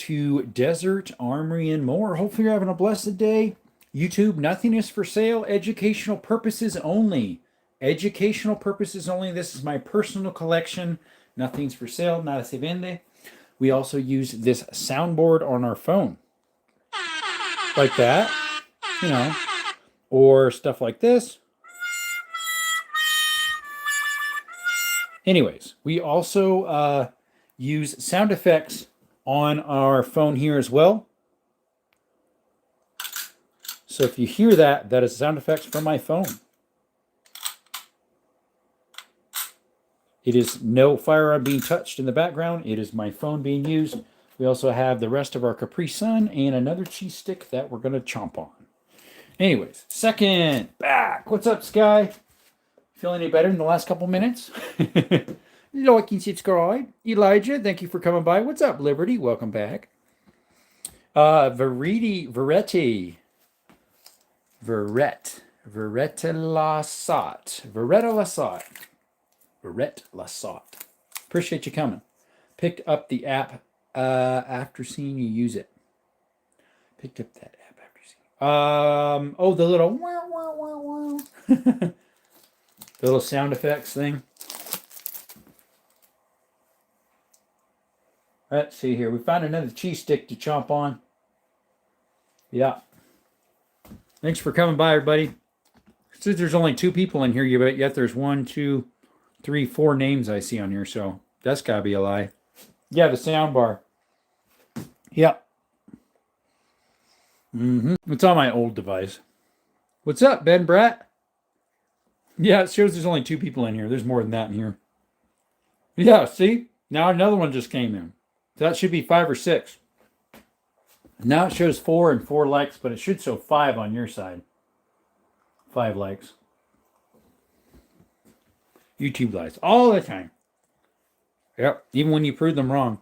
to Desert Armory and More. Hopefully you're having a blessed day. YouTube, nothing is for sale. Educational purposes only. Educational purposes only. This is my personal collection. Nothing's for sale. Nada se vende. We also use this soundboard on our phone. Like that. You know. Or stuff like this. Anyways, we also use sound effects on our phone here as well. So if you hear that, that is sound effects from my phone. It is no firearm being touched in the background. It is my phone being used. We also have the rest of our Capri Sun and another cheese stick that we're going to chomp on. Anyways, second back. What's up, Sky? Feel any better in the last couple minutes? Like and subscribe. Elijah, thank you for coming by. What's up, Liberty? Welcome back. Verette Lasat. Appreciate you coming. Picked up the app after seeing you use it. Picked up that app after seeing. Oh, the little wow wow wow wow. The little sound effects thing. Let's see here. We found another cheese stick to chomp on. Yeah. Thanks for coming by, everybody. Since there's only 2 people in here, yet there's 1, 2, 3, 4 names I see on here, so that's gotta be a lie. Yeah, the sound bar. Yep. It's on my old device. What's up, Ben Bratt? Yeah, it shows there's only 2 people in here. There's more than that in here. Yeah, see? Now another one just came in. So that should be 5 or 6. Now it shows 4 and 4 likes, but it should show 5 on your side. 5 likes. YouTube lies all the time. Yep, even when you prove them wrong.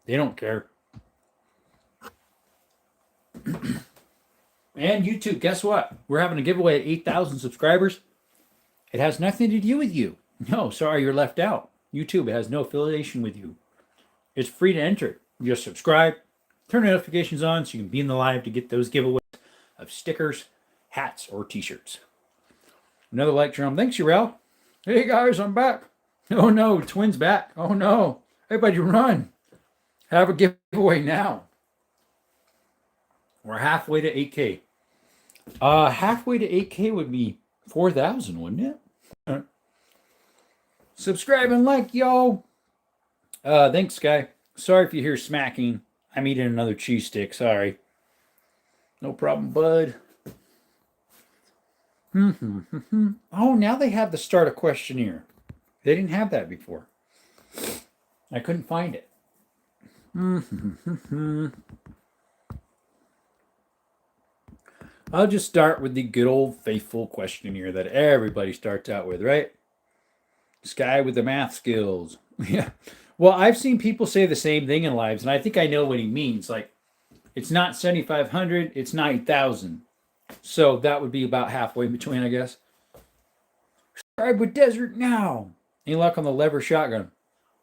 They don't care. And YouTube, guess what? We're having a giveaway at 8,000 subscribers. It has nothing to do with you. No, sorry, you're left out. YouTube has no affiliation with you. It's free to enter. You just subscribe, turn notifications on so you can be in the live to get those giveaways of stickers, hats, or t-shirts. Another like, Jerome. Thanks, Urel. Hey, guys, I'm back. Oh, no, Twin's back. Oh, no. Everybody run. Have a giveaway now. We're halfway to 8K. Halfway to 8K would be 4,000, wouldn't it? Subscribe and like, yo. Thanks, Sky. Sorry if you hear smacking. I'm eating another cheese stick. Sorry. No problem, bud. Oh, now they have the start a questionnaire. They didn't have that before. I couldn't find it. I'll just start with the good old faithful questionnaire that everybody starts out with, right? Sky with the math skills. Yeah. Well, I've seen people say the same thing in lives, and I think I know what he means. Like, it's not 7,500, it's 9,000. So that would be about halfway between, I guess. Subscribe with Desert now. Any luck on the lever shotgun?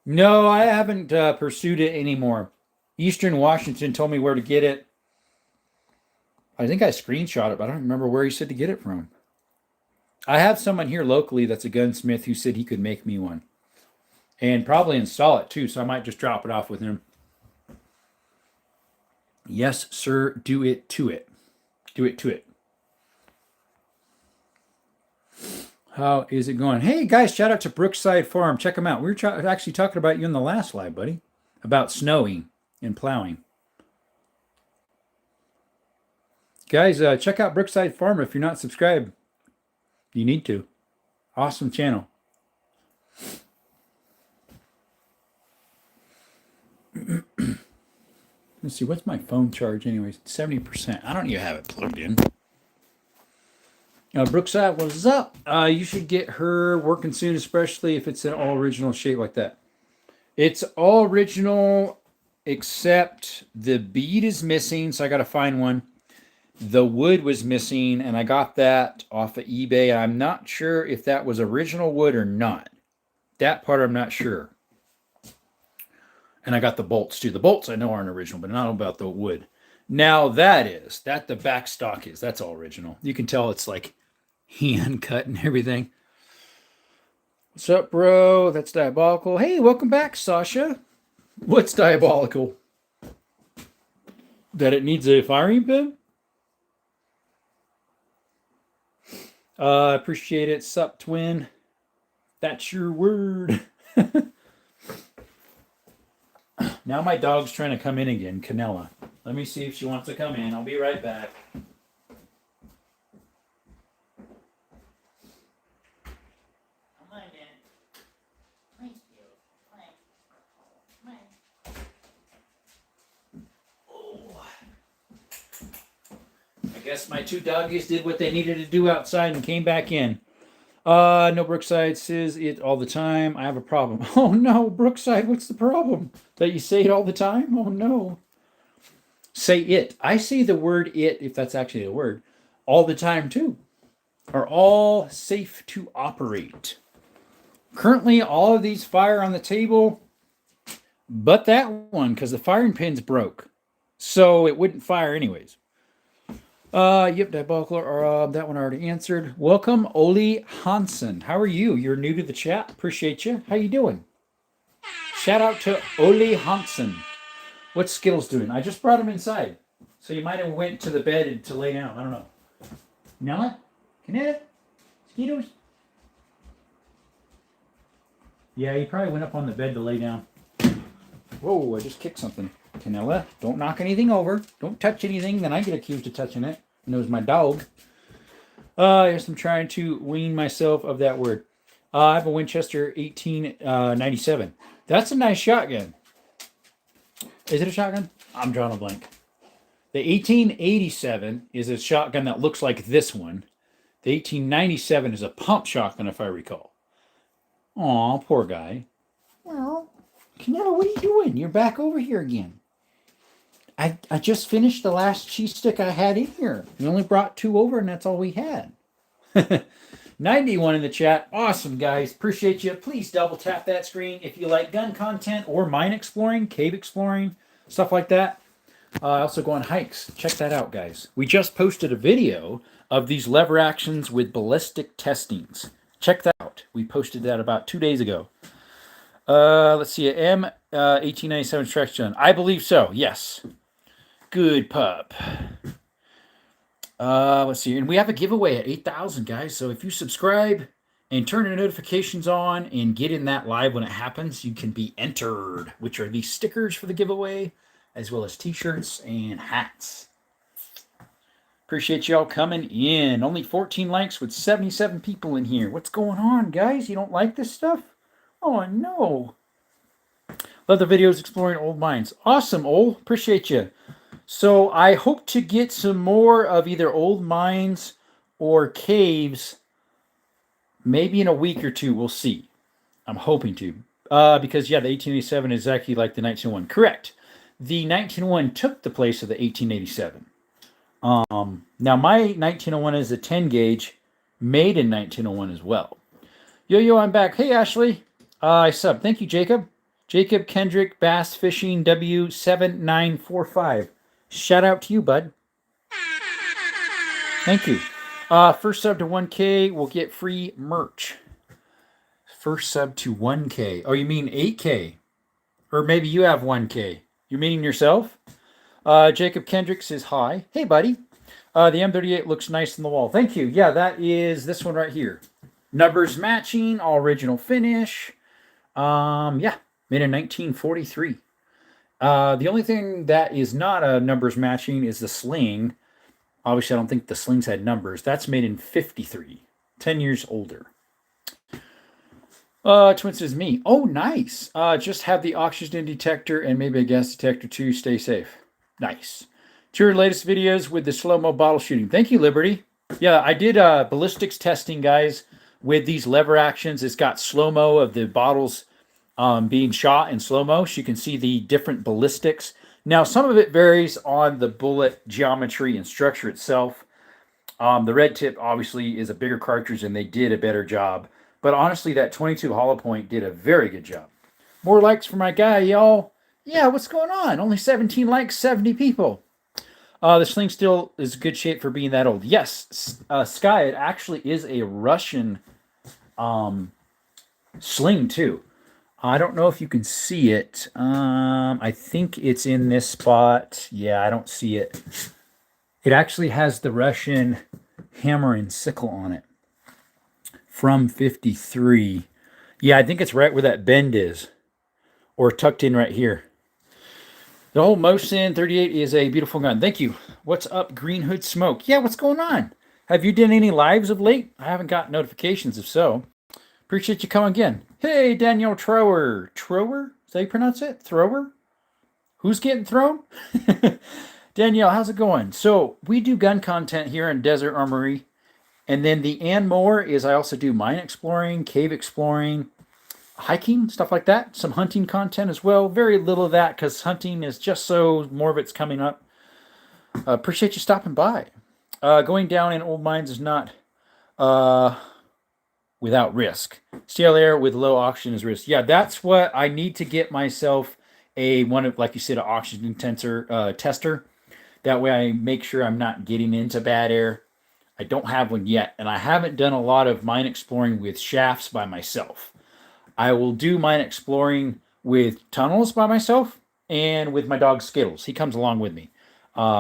No, I haven't pursued it anymore. Eastern Washington told me where to get it. I think I screenshot it, but I don't remember where he said to get it from. I have someone here locally that's a gunsmith who said he could make me one. And probably install it too, so I might just drop it off with him. Yes, sir, do it to it. Do it to it. How is it going? Hey, guys, shout out to Brookside Farm. Check them out. We were actually talking about you in the last live, buddy, about snowing and plowing. Guys, check out Brookside Farm if you're not subscribed. You need to. Awesome channel. Let's see, what's my phone charge anyways? 70%. I don't even have it plugged in. Brookside, what's up? You should get her working soon, especially if it's an all original shape like that. It's all original, except the bead is missing, so I got to find one. The wood was missing, and I got that off of eBay. I'm not sure if that was original wood or not. That part I'm not sure. And I got the bolts too. The bolts I know aren't original, but not about the wood. Now that the back stock is. That's all original. You can tell it's like hand cut and everything. What's up, bro? That's diabolical. Hey, welcome back, Sasha. What's diabolical? That it needs a firing pin? Appreciate it. Sup, twin. That's your word. Now my dog's trying to come in again, Canella. Let me see if she wants to come in. I'll be right back. Come on, Dan. Thank you. Come on. Oh. I guess my two doggies did what they needed to do outside and came back in. No, Brookside says it all the time. I have a problem. Oh no, Brookside, what's the problem? That you say it all the time? Oh no. Say it. I say the word it, if that's actually a word, all the time too. Are all safe to operate. Currently, all of these fire on the table, but that one, because the firing pin's broke. So it wouldn't fire anyways. Yep, diabolical. That one already answered. Welcome, Oli Hansen. How are you? You're new to the chat. Appreciate you. How you doing? Shout out to Oli Hansen. What's Skittles doing? I just brought him inside, so you might have went to the bed to lay down. I don't know. Nella, Canetta, Skittles. Yeah, he probably went up on the bed to lay down. Whoa! I just kicked something. Canella, don't knock anything over. Don't touch anything, then I get accused of touching it. And it was my dog. Yes, I'm trying to wean myself of that word. I have a Winchester 1897. That's a nice shotgun. Is it a shotgun? I'm drawing a blank. The 1887 is a shotgun that looks like this one. The 1897 is a pump shotgun, if I recall. Aw, poor guy. Well, Canella, what are you doing? You're back over here again. I just finished the last cheese stick I had in here. We only brought 2 over, and that's all we had. 91 in the chat. Awesome, guys. Appreciate you. Please double tap that screen if you like gun content or mine exploring, cave exploring, stuff like that. I also go on hikes. Check that out, guys. We just posted a video of these lever actions with ballistic testings. Check that out. We posted that about 2 days ago. Let's see. M 1897 traction. I believe so. Yes. Good pup. Let's see. And we have a giveaway at 8,000, guys. So if you subscribe and turn your notifications on and get in that live when it happens, you can be entered, which are these stickers for the giveaway, as well as t-shirts and hats. Appreciate y'all coming in. Only 14 likes with 77 people in here. What's going on, guys? You don't like this stuff? Oh, no. Love the videos exploring old mines. Awesome, Ol. Appreciate you. So I hope to get some more of either old mines or caves maybe in a week or two. We'll see. I'm hoping to. Because, yeah, the 1887 is exactly like the 1901. Correct. The 1901 took the place of the 1887. Now, my 1901 is a 10 gauge, made in 1901 as well. Yo, I'm back. Hey, Ashley. I sub. Thank you, Jacob. Jacob Kendrick Bass Fishing W7945. Shout out to you, bud. Thank you. First sub to 1K will get free merch. First sub to 1K. Oh, you mean 8K? Or maybe you have 1K. You meaning yourself? Jacob Kendrick says hi. Hey, buddy. The M38 looks nice on the wall. Thank you. Yeah, that is this one right here. Numbers matching, all original finish. Yeah, made in 1943. The only thing that is not a numbers matching is the sling. Obviously, I don't think the slings had numbers. That's made in 53. 10 years older. Twin says me. Oh, nice. Just have the oxygen detector and maybe a gas detector too. Stay safe. Nice. To your latest videos with the slow-mo bottle shooting. Thank you, Liberty. Yeah, I did ballistics testing, guys, with these lever actions. It's got slow-mo of the bottles being shot in slow-mo. So you can see the different ballistics. Now, some of it varies on the bullet geometry and structure itself. The red tip, obviously, is a bigger cartridge, and they did a better job. But honestly, that 22 hollow point did a very good job. More likes for my guy, y'all. Yeah, what's going on? Only 17 likes, 70 people. This thing still is good shape for being that old. Yes, Sky, it actually is a Russian sling too. I don't know if you can see it. I think it's in this spot. Yeah, I don't see it. It actually has the Russian hammer and sickle on it from 53. Yeah, I think it's right where that bend is, or tucked in right here. The whole Mosin 38 is a beautiful gun. Thank you. What's up, Green Hood Smoke? Yeah, what's going on? Have you done any lives of late? I haven't got notifications. If so, appreciate you coming again. Hey, Daniel Trower. Trower? Is that how you pronounce it? Thrower? Who's getting thrown? Danielle, how's it going? So we do gun content here in Desert Armory. And then the and more is I also do mine exploring, cave exploring, hiking, stuff like that. Some hunting content as well. Very little of that because hunting is just so more of it's coming up. Appreciate you stopping by. Going down in old mines is not without risk. Stale air with low oxygen is risk. Yeah, that's what I need to get myself like you said, an oxygen tester. That way I make sure I'm not getting into bad air. I don't have one yet, and I haven't done a lot of mine exploring with shafts by myself. I will do mine exploring with tunnels by myself and with my dog Skittles. He comes along with me.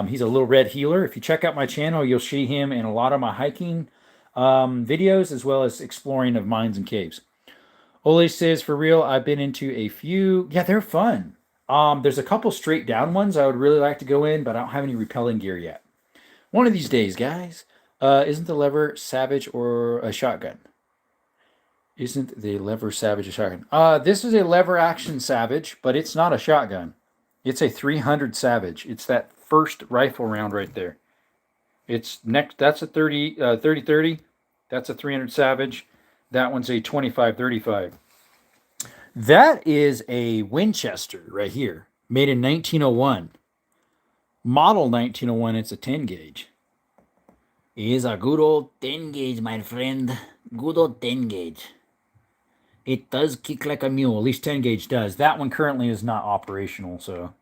He's a little red healer. If you check out my channel, you'll see him in a lot of my hiking videos as well as exploring of mines and caves. Ole says, for real, I've been into a few. Yeah, they're fun. There's a couple straight down ones I would really like to go in, but I don't have any repelling gear yet. One of these days, guys. Isn't the lever Savage or a shotgun? Isn't the lever Savage a shotgun? This is a lever action Savage, but it's not a shotgun. It's a 300 Savage. It's that first rifle round right there. It's next. That's a 30-30. That's a 300 Savage. That one's a 25-35. That is a Winchester right here, made in 1901. Model 1901. It's a 10 gauge. Is a good old 10 gauge, my friend. Good old 10 gauge. It does kick like a mule. At least 10 gauge does. That one currently is not operational, so.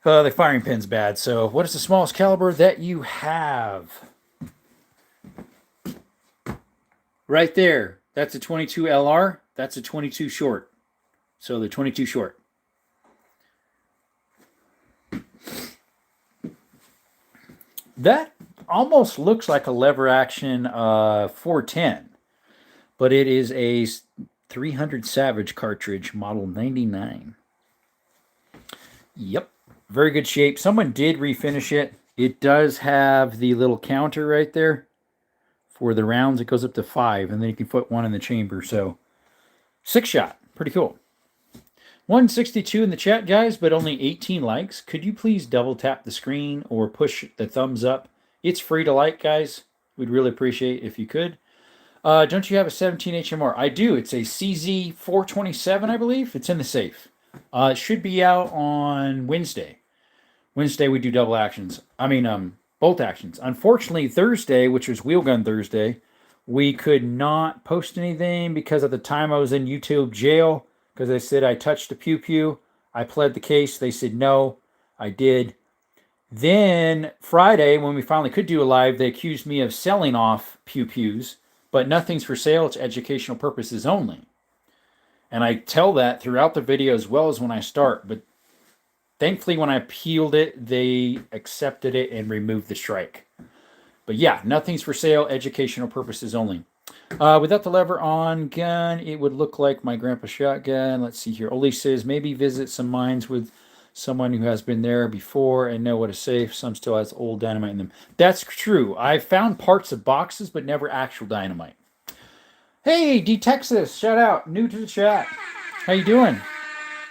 The firing pin's bad. So, what is the smallest caliber that you have? Right there. That's a 22 LR. That's a 22 short. So, the 22 short. That almost looks like a lever action 410, but it is a 300 Savage cartridge, model 99. Yep, very good shape. Someone did refinish it. It does have the little counter right there for the rounds. It goes up to 5, and then you can put one in the chamber. So 6-shot, pretty cool. 162 in the chat, guys, but only 18 likes. Could you please double tap the screen or push the thumbs up? It's free to like, guys. We'd really appreciate it if you could. Don't you have a 17 HMR? I do. It's a CZ 427, I believe. It's in the safe. It should be out on Wednesday. Wednesday we do double actions. Bolt actions. Unfortunately, Thursday, which was Wheel Gun Thursday, we could not post anything because at the time I was in YouTube jail. Because they said I touched a pew-pew. I pled the case. They said no. I did. Then Friday, when we finally could do a live, they accused me of selling off pew-pews. But nothing's for sale. It's educational purposes only. And I tell that throughout the video as well as when I start. But thankfully, when I appealed it, they accepted it and removed the strike. But yeah, nothing's for sale. Educational purposes only. Without the lever on gun, it would look like my grandpa's shotgun. Let's see here. Oli says, maybe visit some mines with someone who has been there before and know what is safe. Some still has old dynamite in them. That's true. I've found parts of boxes, but never actual dynamite. Hey, D-Texas, shout out. New to the chat. How you doing?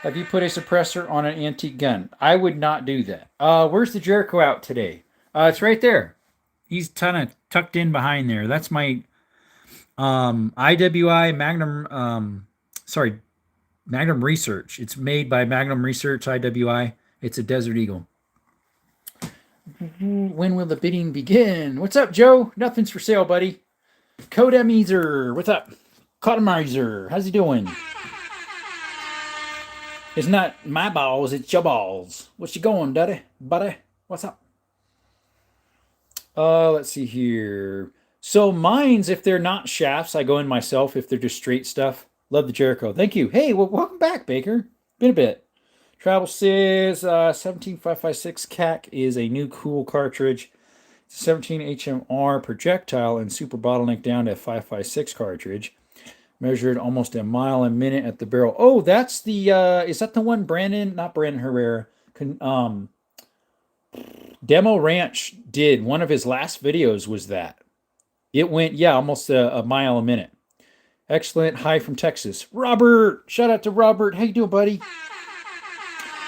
Have you put a suppressor on an antique gun? I would not do that. Where's the Jericho out today? It's right there. He's kind of tucked in behind there. That's my... IWI Magnum, Magnum Research. It's made by Magnum Research IWI. It's a Desert Eagle. When will the bidding begin? What's up, Joe? Nothing's for sale, buddy. Codemizer. What's up? Cottomizer. How's he doing? It's not my balls, it's your balls. What's you going, daddy? Buddy? What's up? Let's see here. So mines, if they're not shafts, I go in myself. If they're just straight stuff, love the Jericho. Thank you. Hey, well, welcome back, Baker. Been a bit. Travel says 17556 CAC is a new cool cartridge. It's a 17 HMR projectile and super bottleneck down to 556 cartridge. Measured almost a mile a minute at the barrel. Oh, that's the is that the one Brandon, not Brandon Herrera, Demo Ranch did. One of his last videos was that. It went, yeah, almost a mile a minute. Excellent. Hi from Texas. Robert. Shout out to Robert. How you doing, buddy?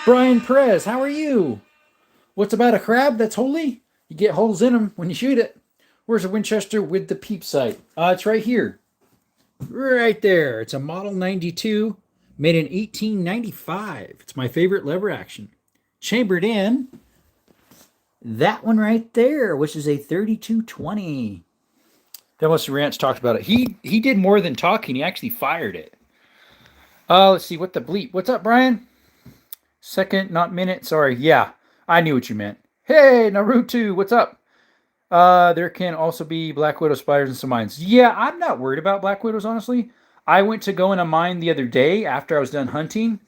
Brian Perez. How are you? What's about a crab that's holy? You get holes in them when you shoot it. Where's a Winchester with the peep sight? It's right here. Right there. It's a Model 92 made in 1895. It's my favorite lever action. Chambered in that one right there, which is a 3220. Delos Ranch talked about it. He did more than talking. He actually fired it. Let's see. What the bleep? What's up, Brian? Second, not minute. Sorry. Yeah, I knew what you meant. Hey, Naruto. What's up? There can also be Black Widow spiders and some mines. Yeah, I'm not worried about Black Widows, honestly. I went to go in a mine the other day after I was done hunting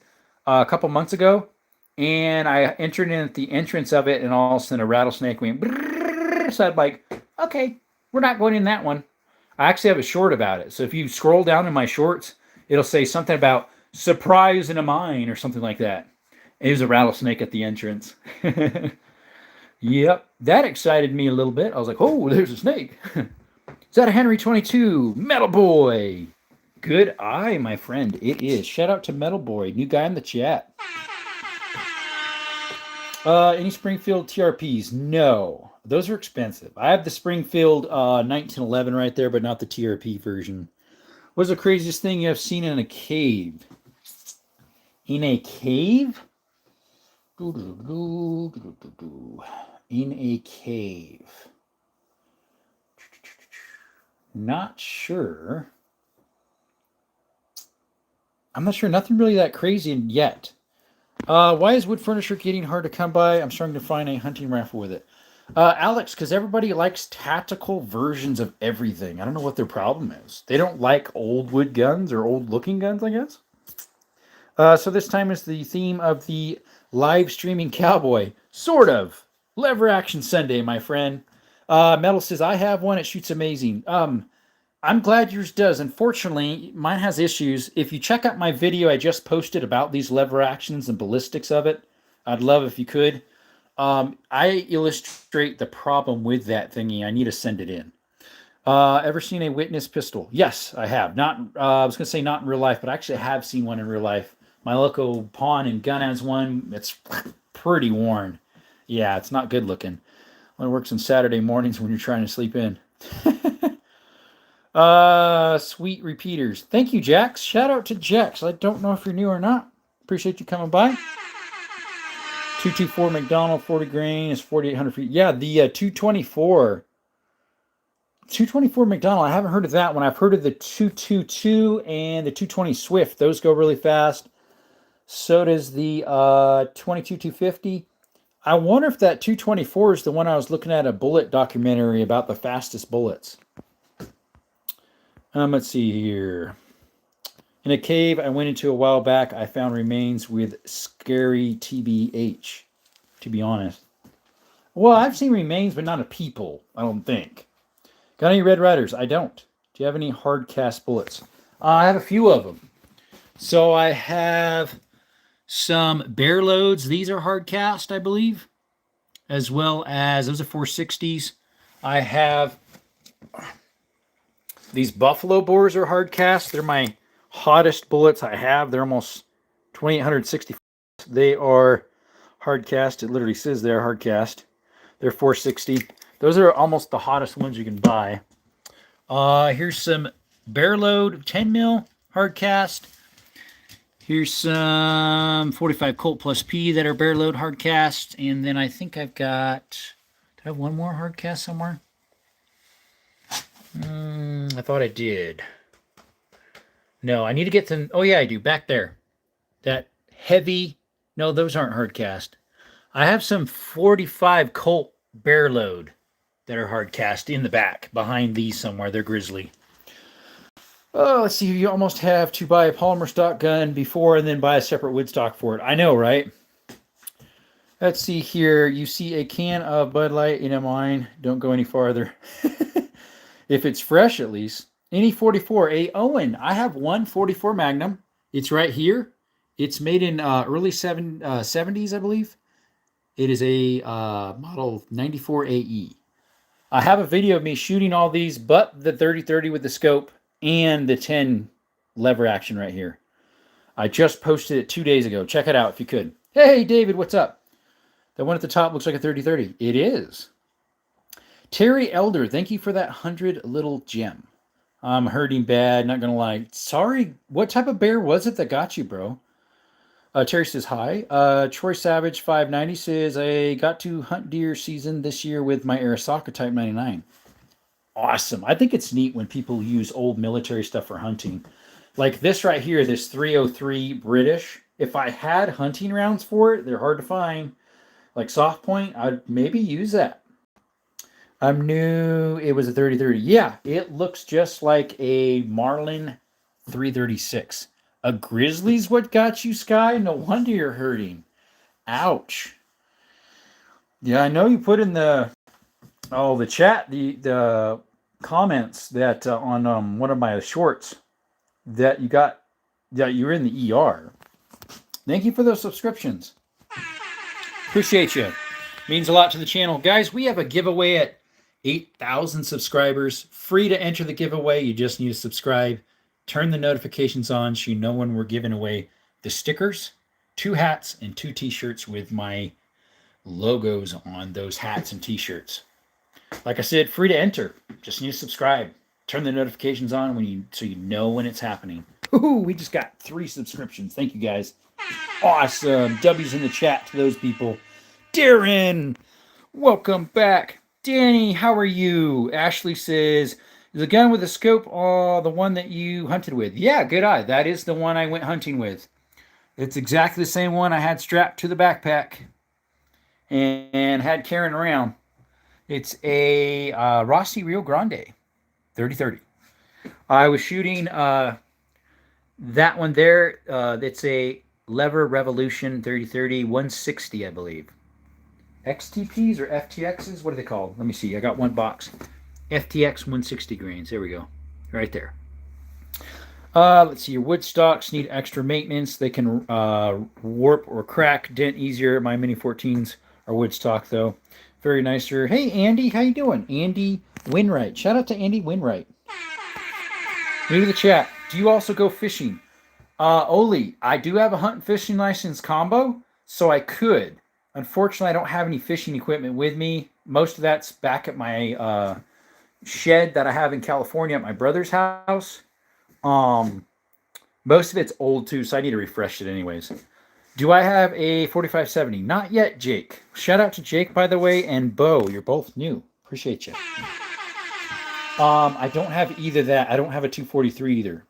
a couple months ago, and I entered in at the entrance of it, and all of a sudden a rattlesnake went brrrr, so I'm like, okay, we're not going in that one. I actually have a short about it. So if you scroll down in my shorts, it'll say something about surprise in a mine or something like that. It was a rattlesnake at the entrance. Yep, that excited me a little bit. I was like, oh, there's a snake. Is that a Henry 22? Metal Boy. Good eye, my friend. It is. Shout out to Metal Boy, new guy in the chat. Any Springfield TRPs? No. Those are expensive. I have the Springfield 1911 right there, but not the TRP version. What's the craziest thing you have seen in a cave? In a cave? In a cave. Not sure. I'm not sure. Nothing really that crazy yet. Why is wood furniture getting hard to come by? I'm starting to find a hunting rifle with it. Alex, because everybody likes tactical versions of everything. I don't know what their problem is. They don't like old wood guns or old looking guns, I guess. So this time is the theme of the live streaming cowboy. Sort of. Lever Action Sunday, my friend. Metal says, I have one. It shoots amazing. I'm glad yours does. Unfortunately, mine has issues. If you check out my video I just posted about these lever actions and ballistics of it, I'd love if you could. I illustrate the problem with that thingy. I need to send it in. Ever seen a witness pistol? Yes, I have. Not. I was going to say not in real life, but actually I have seen one in real life. My local pawn and gun has one. It's pretty worn. Yeah, it's not good looking. Only works on Saturday mornings when you're trying to sleep in. Sweet repeaters. Thank you, Jax. Shout out to Jax. I don't know if you're new or not. Appreciate you coming by. 224 McDonald, 40 grain is 4,800 feet. Yeah, the 224. 224 McDonald. I haven't heard of that one. I've heard of the 222 and the 220 Swift. Those go really fast. So does the 22 250. I wonder if that 224 is the one I was looking at a bullet documentary about the fastest bullets. Let's see here. In a cave I went into a while back, I found remains with scary TBH, to be honest. Well, I've seen remains, but not of people, I don't think. Got any Red Riders? I don't. Do you have any hard cast bullets? I have a few of them. So I have some bear loads. These are hard cast, I believe. As well as, those are 460s. I have these buffalo bores are hard cast. They're my hottest bullets I have. They're almost 2,860. They are hard cast. It literally says they're hard cast. They're 460. Those are almost the hottest ones you can buy. Here's some bear load 10 mil hard cast. Here's some 45 Colt plus P that are bear load hard cast. And then I think I've got, do I have one more hard cast somewhere? I thought I did. No, I need to get them. Oh yeah, I do. Back there. That heavy. No, those aren't hard cast. I have some 45 Colt bear load that are hard cast in the back behind these somewhere. They're grizzly. Oh, let's see. You almost have to buy a polymer stock gun before and then buy a separate wood stock for it. I know, right? Let's see here. You see a can of Bud Light in mine. Don't go any farther. If it's fresh, at least. Any 44. A Owen. I have one 44 Magnum. It's right here. It's made in early 70s, I believe. It is a model 94 AE. I have a video of me shooting all these, but the 30-30 with the scope and the 10 lever action right here. I just posted it 2 days ago. Check it out if you could. Hey, David, what's up? That one at the top looks like a 30-30. It is. Terry Elder, thank you for that 100 little gem. I'm hurting bad, not going to lie. Sorry, what type of bear was it that got you, bro? Terry says hi. Troy Savage 590 says, I got to hunt deer season this year with my Arisaka Type 99. Awesome. I think it's neat when people use old military stuff for hunting. Like this right here, this 303 British. If I had hunting rounds for it, they're hard to find. Like soft point, I'd maybe use that. I'm new. It was a 30-30. Yeah, it looks just like a Marlin 336. A grizzly's what got you, Sky? No wonder you're hurting. Ouch. Yeah, I know you put in the chat, the comments that on one of my shorts that you were in the ER. Thank you for those subscriptions. Appreciate you. Means a lot to the channel. Guys, we have a giveaway at 8,000 subscribers. Free to enter the giveaway. You just need to subscribe. Turn the notifications on so you know when we're giving away the stickers, 2 hats, and 2 t-shirts with my logos on those hats and t-shirts. Like I said, free to enter. Just need to subscribe. Turn the notifications on so you know when it's happening. Ooh, we just got 3 subscriptions. Thank you, guys. Awesome. W's in the chat to those people. Darren, welcome back. Danny, how are you? Ashley says, is the gun with the scope the one that you hunted with? Yeah, good eye. That is the one I went hunting with. It's exactly the same one I had strapped to the backpack and had carrying around. It's a Rossi Rio Grande 30-30. I was shooting that one there. It's a Lever Revolution 30-30 160, I believe. XTPs or FTXs? What are they called? Let me see. I got one box. FTX 160 grains. There we go. Right there. Let's see. Your wood stocks need extra maintenance. They can warp or crack, dent easier. My Mini 14s are wood stock, though. Very nicer. Hey, Andy. How you doing? Andy Winwright. Shout out to Andy Winwright. New to the chat. Do you also go fishing? Oli, I do have a hunt and fishing license combo, so I could. Unfortunately, I don't have any fishing equipment with me. Most of that's back at my shed that I have in California at my brother's house. Most of it's old too, so I need to refresh it anyways. Do I have a 4570? Not yet, Jake. Shout out to Jake, by the way, and Bo. You're both new. Appreciate you. I don't have either that. I don't have a 243 either.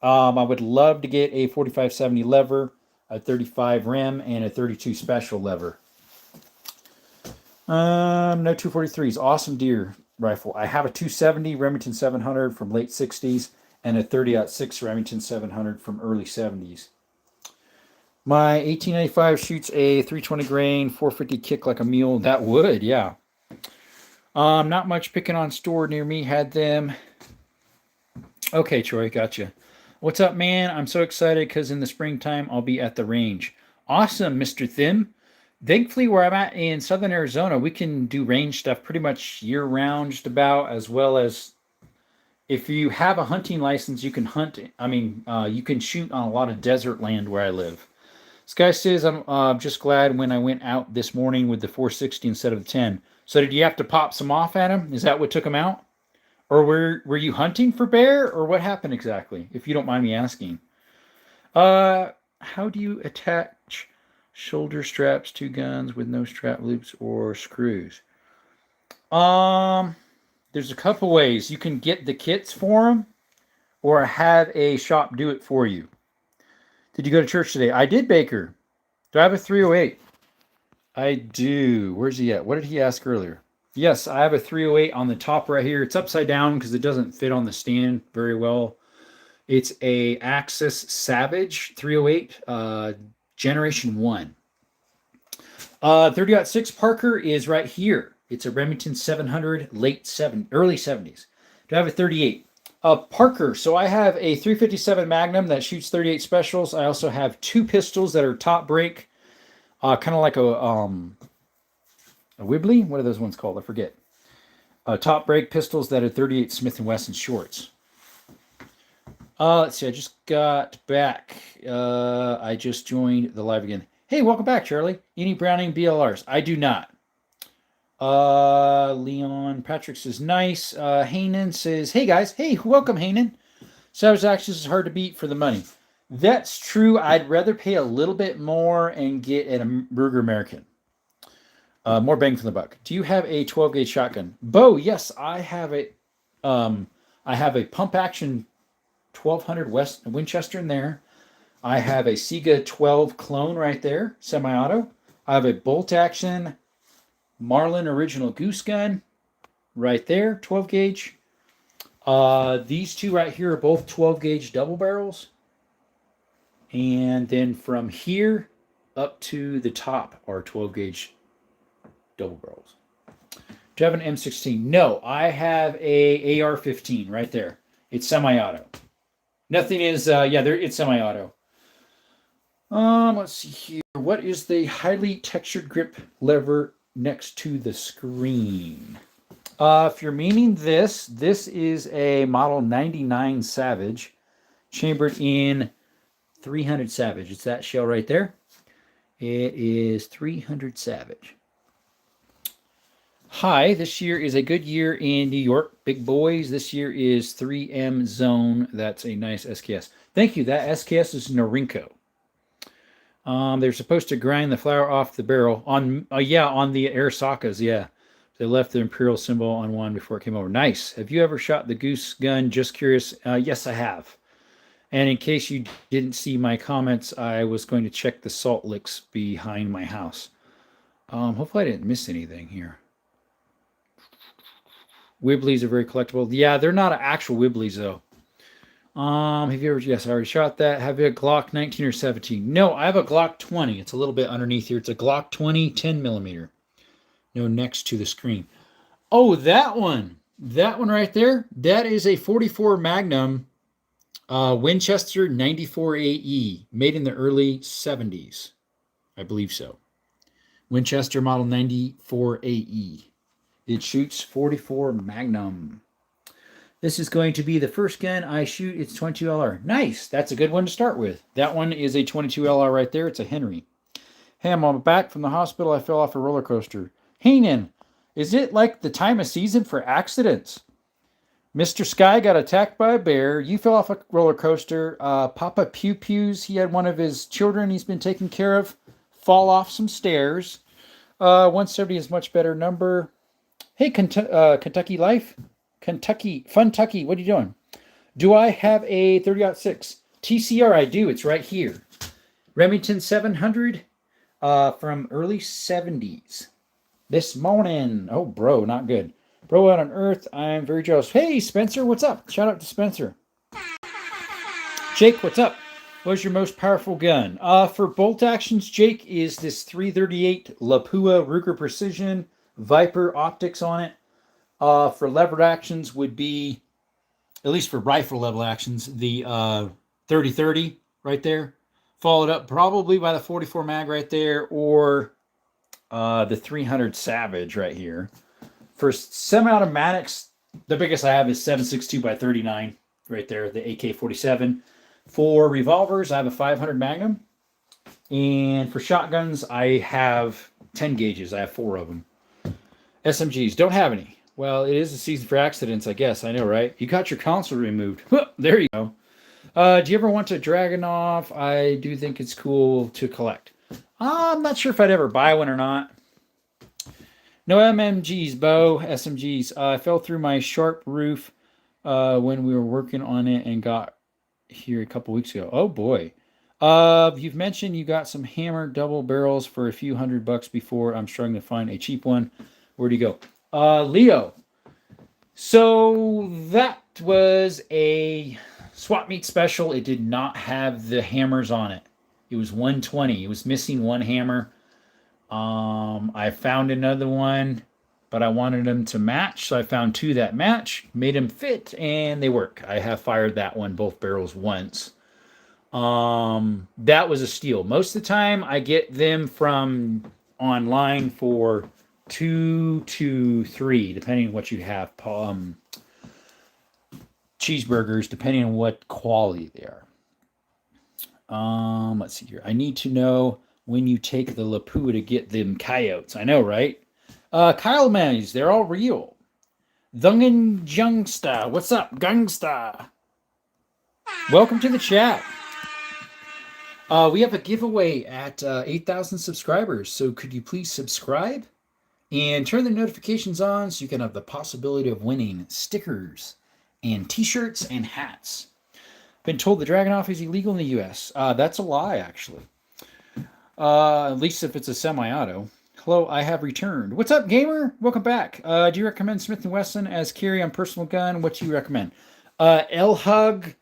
I would love to get a 4570 lever, a 35 rim, and a 32 special lever. No 243s. Awesome deer rifle. I have a 270 Remington 700 from late 60s and a 30-06 Remington 700 from early 70s. My 1895 shoots a 320 grain, 450 kick like a mule. That would, yeah. Not much picking on store near me had them. Okay, Troy, gotcha. What's up, man? I'm so excited because in the springtime I'll be at the range. Awesome, Mr. Thim. Thankfully, where I'm at in southern Arizona, we can do range stuff pretty much year-round, just about, as well as if you have a hunting license, you can hunt. You can shoot on a lot of desert land where I live. This guy says, I'm just glad when I went out this morning with the 460 instead of the 10. So did you have to pop some off at him? Is that what took him out? Or were you hunting for bear, or what happened exactly, if you don't mind me asking? How do you attach shoulder straps to guns with no strap loops or screws? There's a couple ways. You can get the kits for them, or have a shop do it for you. Did you go to church today? I did, Baker. Do I have a 308? I do. Where's he at? What did he ask earlier? Yes, I have a 308 on the top right here. It's upside down because it doesn't fit on the stand very well. It's a Axis Savage 308, Generation 1. 30-06 Parker is right here. It's a Remington 700, early 70s. Do I have a 38? Parker. So I have a 357 Magnum that shoots 38 specials. I also have two pistols that are top break, kind of like a Whibley. What are those ones called? I forget. Top break pistols that are 38 Smith & Wesson shorts. Let's see. I just got back. I just joined the live again. Hey, welcome back, Charlie. Any Browning BLRs? I do not. Leon Patrick says nice. Hainan says, hey guys. Hey, welcome, Hainan. Savage Axis is hard to beat for the money. That's true. I'd rather pay a little bit more and get a Ruger American. More bang for the buck. Do you have a 12 gauge shotgun? Bo, yes, I have it. I have a pump action 1200 West Winchester in there. I have a Sega 12 clone right there, semi-auto. I have a bolt action Marlin original goose gun right there, 12 gauge. These two right here are both 12 gauge double barrels. And then from here up to the top are 12 gauge double barrels. Do you have an M16? No, I have a AR-15 right there. It's semi-auto. Nothing is, it's semi-auto. Let's see here. What is the highly textured grip lever next to the screen? If you're meaning this is a Model 99 Savage, chambered in 300 Savage. It's that shell right there. It is 300 Savage. Hi, this year is a good year in New York. Big boys, this year is 3M Zone. That's a nice SKS. Thank you. That SKS is Norinco. They're supposed to grind the flour off the barrel on the Arisakas. Yeah, they left the Imperial symbol on one before it came over. Nice. Have you ever shot the goose gun? Just curious. Yes, I have. And in case you didn't see my comments, I was going to check the salt licks behind my house. Hopefully I didn't miss anything here. Wibblies are very collectible. Yeah, they're not actual Wibblies though. Have you ever? Yes, I already shot that. Have you a Glock 19 or 17? No, I have a Glock 20. It's a little bit underneath here. It's a Glock 20 10 millimeter. No, next to the screen. Oh, that one. That one right there. That is a 44 Magnum Winchester 94 AE, made in the early 70s. I believe so. Winchester model 94 AE. It shoots 44 Magnum. This is going to be the first gun I shoot. It's 22 LR. Nice. That's a good one to start with. That one is a 22 LR right there. It's a Henry. Hey, I'm back from the hospital. I fell off a roller coaster. Hainan, is it like the time of season for accidents? Mr. Sky got attacked by a bear. You fell off a roller coaster. Papa Pew Pews, he had one of his children he's been taking care of fall off some stairs. 170 is much better number. Hey, Kentucky Life. Funtucky, what are you doing? Do I have a 30-06? TCR, I do. It's right here. Remington 700 from early 70s. This morning. Oh, bro, not good. Bro out on Earth, I'm very jealous. Hey, Spencer, what's up? Shout out to Spencer. Jake, what's up? What's your most powerful gun? For bolt actions, Jake, is this 338 Lapua Ruger Precision Viper optics on it. For levered actions would be, at least for rifle level actions, the 30-30 right there. Followed up probably by the 44 mag right there, or the 300 Savage right here. For semi-automatics, the biggest I have is 7.62 by 39 right there, the AK-47. For revolvers, I have a 500 Magnum. And for shotguns, I have 10 gauges. I have 4 of them. SMGs, don't have any. Well, it is a season for accidents, I guess. I know, right? You got your console removed. There you go. Do you ever want to Dragunov? I do think it's cool to collect. I'm not sure if I'd ever buy one or not. No MMGs, Bo. SMGs. I fell through my sharp roof when we were working on it and got here a couple weeks ago. Oh, boy. You've mentioned you got some hammer double barrels for a few $100 before. I'm struggling to find a cheap one. Where'd you go? Leo. So that was a swap meet special. It did not have the hammers on it. It was 120. It was missing one hammer. I found another one, but I wanted them to match, so I found two that match, made them fit, and they work. I have fired that one, both barrels, once. That was a steal. Most of the time, I get them from online for 2 to 3, depending on what you have. Cheeseburgers, depending on what quality they are. Let's see here. I need to know when you take the Lapua to get them coyotes. I know, right? Kyle Mays, they're all real. Thungen Jungsta, what's up, Gangsta? Welcome to the chat. We have a giveaway at 8,000 subscribers, so could you please subscribe and turn the notifications on so you can have the possibility of winning stickers and t-shirts and hats. Been told the Dragunov is illegal in the U.S. That's a lie, actually. At least if it's a semi-auto. Hello, I have returned. What's up, gamer? Welcome back. Do you recommend Smith & Wesson as carry on personal gun? What do you recommend? El Hug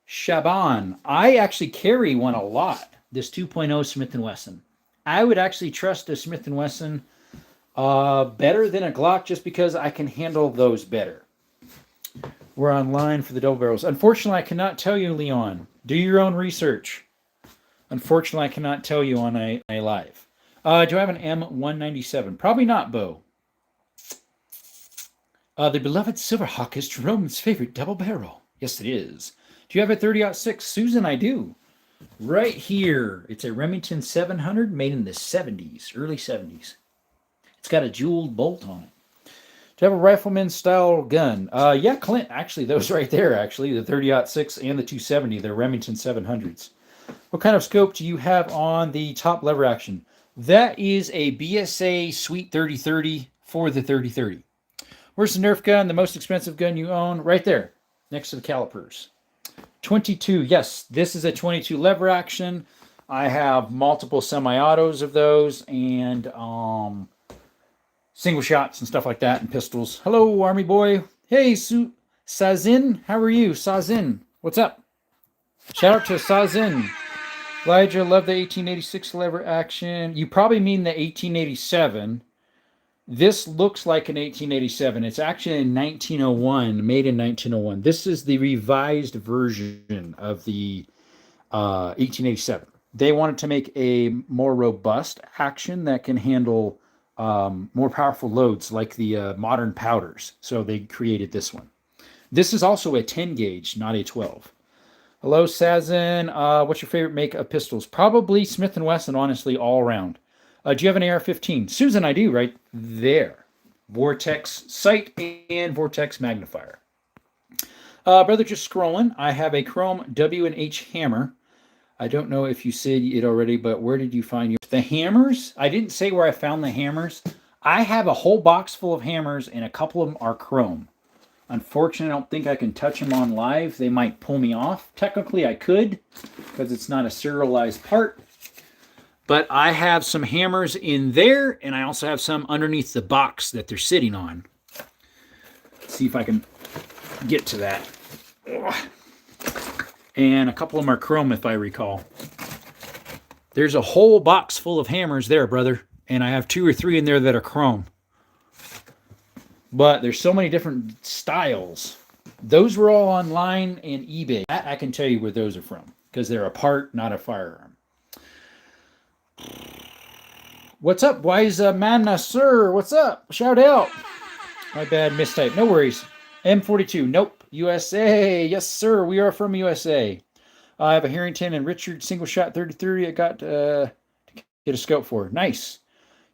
Shaban. I actually carry one a lot. This 2.0 Smith & Wesson. I would actually trust a Smith & Wesson better than a Glock just because I can handle those better. We're online for the double barrels. Unfortunately, I cannot tell you, Leon. Do your own research. Unfortunately, I cannot tell you on a live. Do I have an M197? Probably not, Bo. The beloved Silverhawk is Jerome's favorite double barrel. Yes, it is. Do you have a 30-06? Susan, I do. Right here. It's a Remington 700 made in the 70s, early 70s. It's got a jeweled bolt on it. Do you have a rifleman style gun? Yeah, Clint, actually, those right there, actually, the 30-06 and the 270, they're Remington 700s. What kind of scope do you have on the top lever action? That is a BSA Sweet 3030 for the 3030. Where's the Nerf gun, the most expensive gun you own? Right there, next to the calipers. 22, yes, this is a 22 lever action. I have multiple semi-autos of those and single shots and stuff like that, and pistols. Hello, Army boy. Hey, Sazin, how are you? Sazin, what's up? Shout out to Sazin. Elijah, love the 1886 lever action. You probably mean the 1887. This looks like an 1887. It's actually in 1901, made in 1901. This is the revised version of the 1887. They wanted to make a more robust action that can handle more powerful loads like the modern powders. So they created this one. This is also a 10 gauge, not a 12. Hello, Sazin. What's your favorite make of pistols? Probably Smith & Wesson, honestly, all around. Do you have an AR-15? Susan, I do, right there. Vortex sight and Vortex magnifier. Brother, just scrolling. I have a chrome W&H hammer. I don't know if you said it already, but where did you find the hammers? I didn't say where I found the hammers. I have a whole box full of hammers, and a couple of them are chrome. Unfortunately, I don't think I can touch them on live. They might pull me off. Technically, I could, because it's not a serialized part. But I have some hammers in there, and I also have some underneath the box that they're sitting on. Let's see if I can get to that. And a couple of them are chrome, if I recall. There's a whole box full of hammers there, brother. And I have 2 or 3 in there that are chrome. But there's so many different styles. Those were all online and eBay. I can tell you where those are from, because they're a part, not a firearm. What's up, Wise Man, sir? What's up? Shout out. My bad, mistype. No worries. M42. Nope. USA. Yes, sir. We are from USA. I have a Harrington and Richard single shot 30-30. I got to get a scope for. Nice.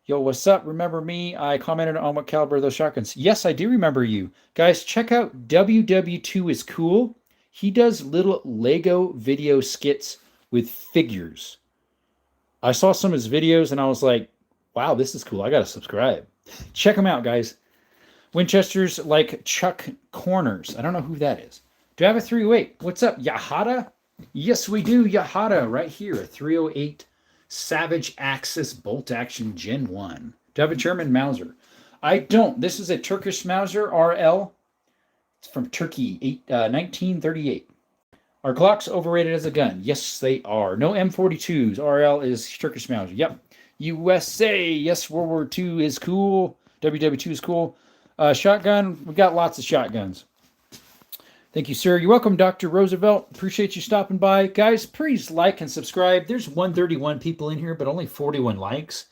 Yo, what's up? Remember me? I commented on what caliber those shotguns. Yes, I do remember you. Guys, check out WW2 is cool. He does little Lego video skits with figures. I saw some of his videos and I was like, wow, this is cool. I got to subscribe. Check him out, guys. Winchester's like Chuck Corners. I don't know who that is. Do I have a 308? What's up, Yahada? Yes, we do. Yahada right here, a 308 Savage Axis Bolt Action Gen 1. Do you have a German Mauser? I don't. This is a Turkish Mauser RL. It's from Turkey, 1938. Are Glocks overrated as a gun? Yes, they are. No M42s. RL is Turkish Mauser. Yep. USA. Yes, World War II is cool. WW2 is cool. Shotgun. We've got lots of shotguns. Thank you, sir. You're welcome, Dr. Roosevelt. Appreciate you stopping by. Guys, please like and subscribe. There's 131 people in here, but only 41 likes.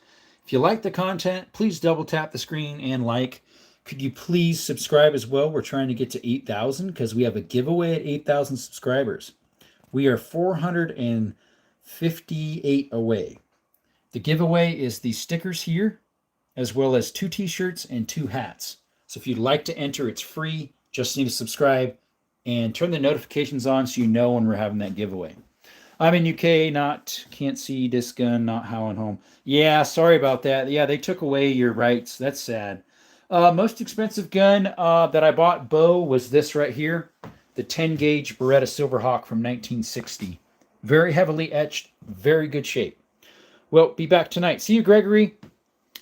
If you like the content, please double tap the screen and like. Could you please subscribe as well? We're trying to get to 8,000 because we have a giveaway at 8,000 subscribers. We are 458 away. The giveaway is the stickers here, as well as 2 t-shirts and 2 hats. So if you'd like to enter, it's free. Just need to subscribe and turn the notifications on so you know when we're having that giveaway. I'm in UK, can't see disc gun, not Howling Home. Yeah, sorry about that. Yeah, they took away your rights. That's sad. Most expensive gun that I bought, bow, was this right here. The 10 gauge Beretta Silverhawk from 1960. Very heavily etched, very good shape. Well, be back tonight. See you, Gregory.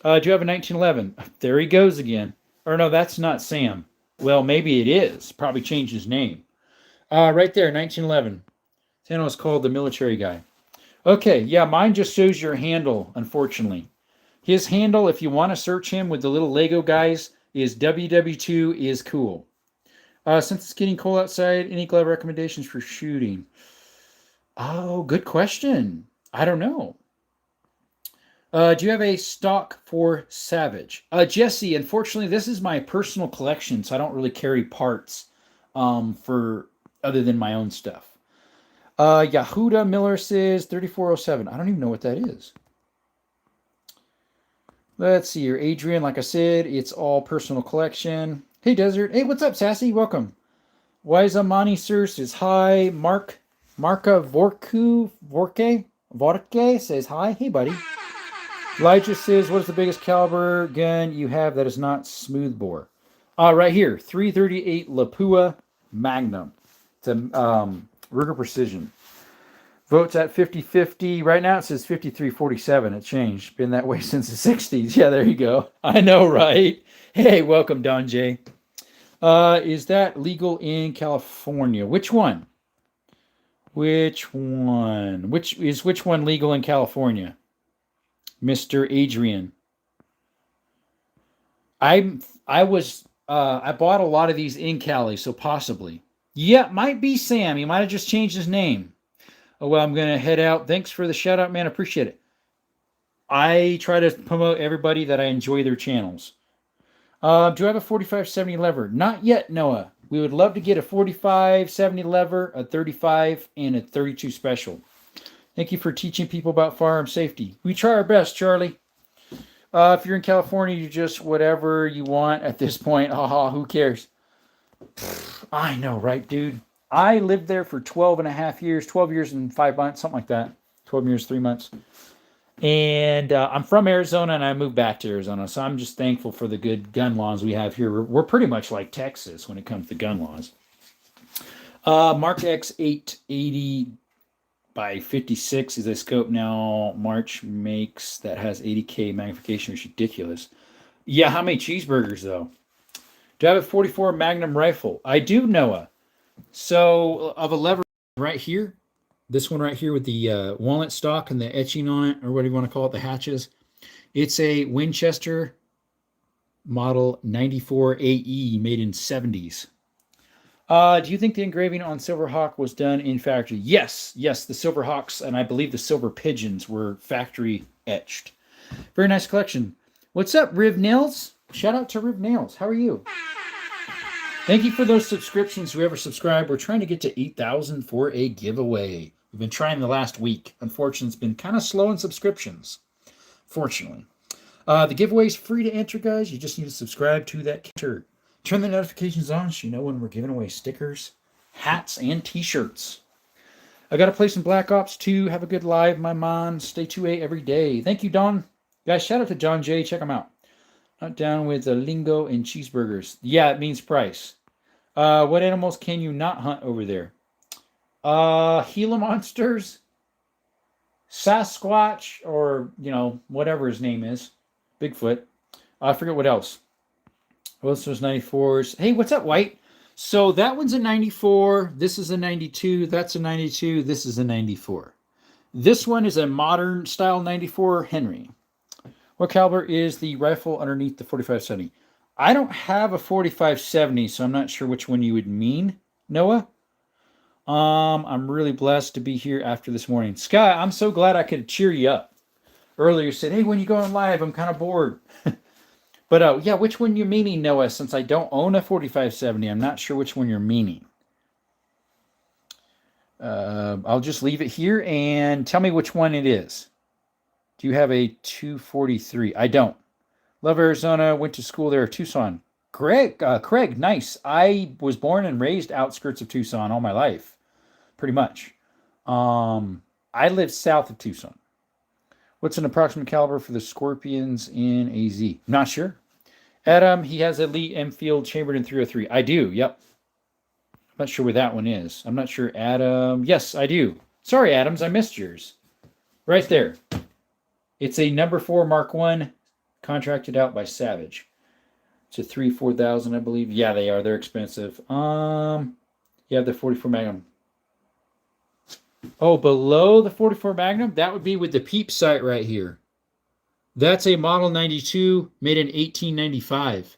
Do you have a 1911? There he goes again. Or no, that's not Sam. Well, maybe it is. Probably changed his name. Right there, 1911. Sam was called the military guy. Okay, yeah, mine just shows your handle, unfortunately. His handle, if you want to search him with the little Lego guys, is WW2 is cool. Since it's getting cold outside, any glove recommendations for shooting? Oh, good question. I don't know. Do you have a stock for Savage? Jesse, unfortunately, this is my personal collection, so I don't really carry parts for other than my own stuff. Yahuda Miller says 3407. I don't even know what that is. Let's see here. Adrian, like I said, it's all personal collection. Hey, Desert. Hey, what's up, Sassy? Welcome. Waisamani Sir says hi. Marka Vorke says hi. Hey, buddy. Elijah says, what is the biggest caliber gun you have that is not smoothbore? Right here, 338 Lapua Magnum. It's a Ruger Precision. Votes at 50-50. Right now it says 53-47. It changed. Been that way since the 60s. Yeah, there you go. I know, right? Hey, welcome, Don J. Is that legal in California? Which one? Which one legal in California? Mr. Adrian. I bought a lot of these in Cali, so possibly. Yeah, might be Sam. He might have just changed his name. Oh, well, I'm going to head out. Thanks for the shout out, man. Appreciate it. I try to promote everybody that I enjoy their channels. Do I have a 45-70 lever? Not yet, Noah. We would love to get a 45-70 lever, a 35, and a 32 special. Thank you for teaching people about firearm safety. We try our best, Charlie. If you're in California, you just whatever you want at this point. Haha, who cares? I know, right, dude? I lived there for 12 and a half years, 12 years and 5 months, something like that. 12 years, 3 months. And I'm from Arizona, and I moved back to Arizona. So I'm just thankful for the good gun laws we have here. We're pretty much like Texas when it comes to gun laws. Mark X 880 by 56 is a scope now March makes that has 80K magnification. It's ridiculous. Yeah, how many cheeseburgers, though? Do I have a 44 Magnum rifle? I do, Noah. So, of a lever right here, this one right here with the walnut stock and the etching on it, or what do you want to call it, the hatches. It's a Winchester model 94 AE made in 70s. Do you think the engraving on Silverhawk was done in factory? Yes, the Silverhawks, and I believe the Silver Pigeons were factory etched. Very nice collection. What's up, Riv Nails? Shout out to Riv Nails. How are you? Thank you for those subscriptions, whoever subscribed. We're trying to get to 8,000 for a giveaway. We've been trying the last week. Unfortunately, it's been kind of slow in subscriptions. Fortunately. The giveaway is free to enter, guys. You just need to subscribe to that counter. Turn the notifications on so you know when we're giving away stickers, hats, and t-shirts. I got to play some Black Ops 2. Have a good live, my mom. Stay 2A every day. Thank you, Don. Guys, shout out to John J. Check him out. Not down with the lingo and cheeseburgers. Yeah, it means price. What animals can you not hunt over there? Gila monsters, Sasquatch, or whatever his name is, Bigfoot. I forget what else. What else was 94s? Hey, what's up, White? So that one's a 94. This is a 92. That's a 92. This is a 94. This one is a modern style 94 Henry. What caliber is the rifle underneath the 4570? I don't have a 4570, so I'm not sure which one you would mean, Noah. I'm really blessed to be here after this morning. Sky, I'm so glad I could cheer you up. Earlier said, hey, when you go on live, I'm kind of bored. But yeah, which one you're meaning, Noah? Since I don't own a 4570, I'm not sure which one you're meaning. I'll just leave it here and tell me which one it is. Do you have a 243? I don't. Love Arizona. Went to school there, Tucson. Craig, nice. I was born and raised outskirts of Tucson all my life, pretty much. I live south of Tucson. What's an approximate caliber for the Scorpions in AZ? Not sure. Adam, he has a Lee Enfield chambered in 303. I do, yep. I'm not sure where that one is. I'm not sure, Adam. Yes, I do. Sorry, Adams, I missed yours. Right there. It's a number 4 Mark I, contracted out by Savage. It's a 4,000, I believe. Yeah, they are. They're expensive. Yeah, the 44 Magnum. Oh, below the 44 Magnum? That would be with the peep sight right here. That's a Model 92 made in 1895.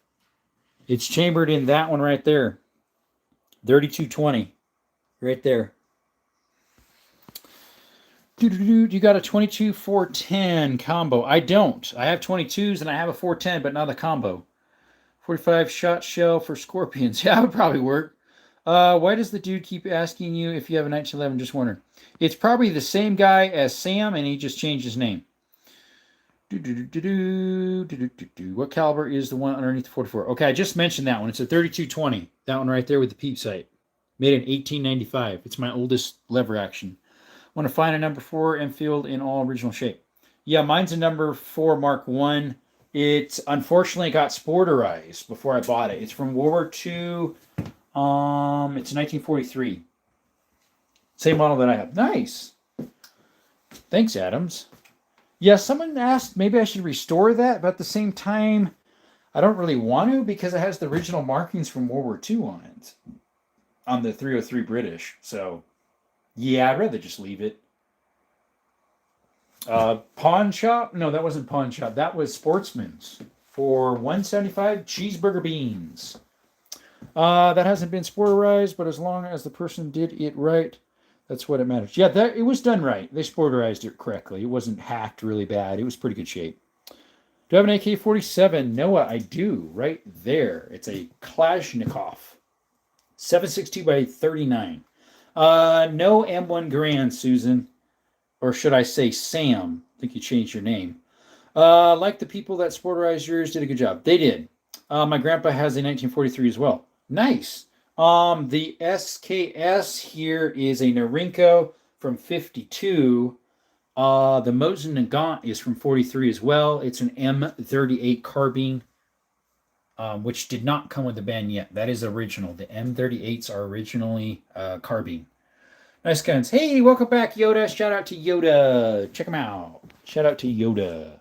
It's chambered in that one right there. 3220. Right there. You got a 22 410 combo. I don't. I have 22s and I have a 410, but not the combo. 45 shot shell for Scorpions. Yeah, that would probably work. Why does the dude keep asking you if you have a 1911? Just wondering. It's probably the same guy as Sam, and he just changed his name. What caliber is the one underneath the 44? Okay, I just mentioned that one. It's a 3220. That one right there with the peep sight. Made in 1895. It's my oldest lever action. Want to find a number 4 Enfield in all original shape. Yeah, mine's a number 4 Mark I. It unfortunately got sporterized before I bought it. It's from World War II. It's 1943. Same model that I have. Nice. Thanks, Adams. Yeah, someone asked maybe I should restore that, but at the same time, I don't really want to because it has the original markings from World War II on it. On the 303 British. So, yeah, I'd rather just leave it. Pawn shop? No, that wasn't pawn shop. That was Sportsman's for $175 cheeseburger beans. That hasn't been sporterized, but as long as the person did it right, that's what it matters. Yeah, it was done right. They sporterized it correctly. It wasn't hacked really bad. It was pretty good shape. Do I have an AK-47? Noah, I do. Right there. It's a Kalashnikov. 7.62 by 39. No M1 Garand, Susan. Or should I say Sam? I think you changed your name. Like the people that sporterized yours did a good job. They did. My grandpa has a 1943 as well. Nice. The SKS here is a Norinco from 52. The Mosin Nagant is from 43 as well. It's an M38 carbine, which did not come with the band yet. That is original. The M38s are originally carbine. Nice guns. Hey, welcome back, Yoda. Shout out to Yoda. Check him out. Shout out to Yoda.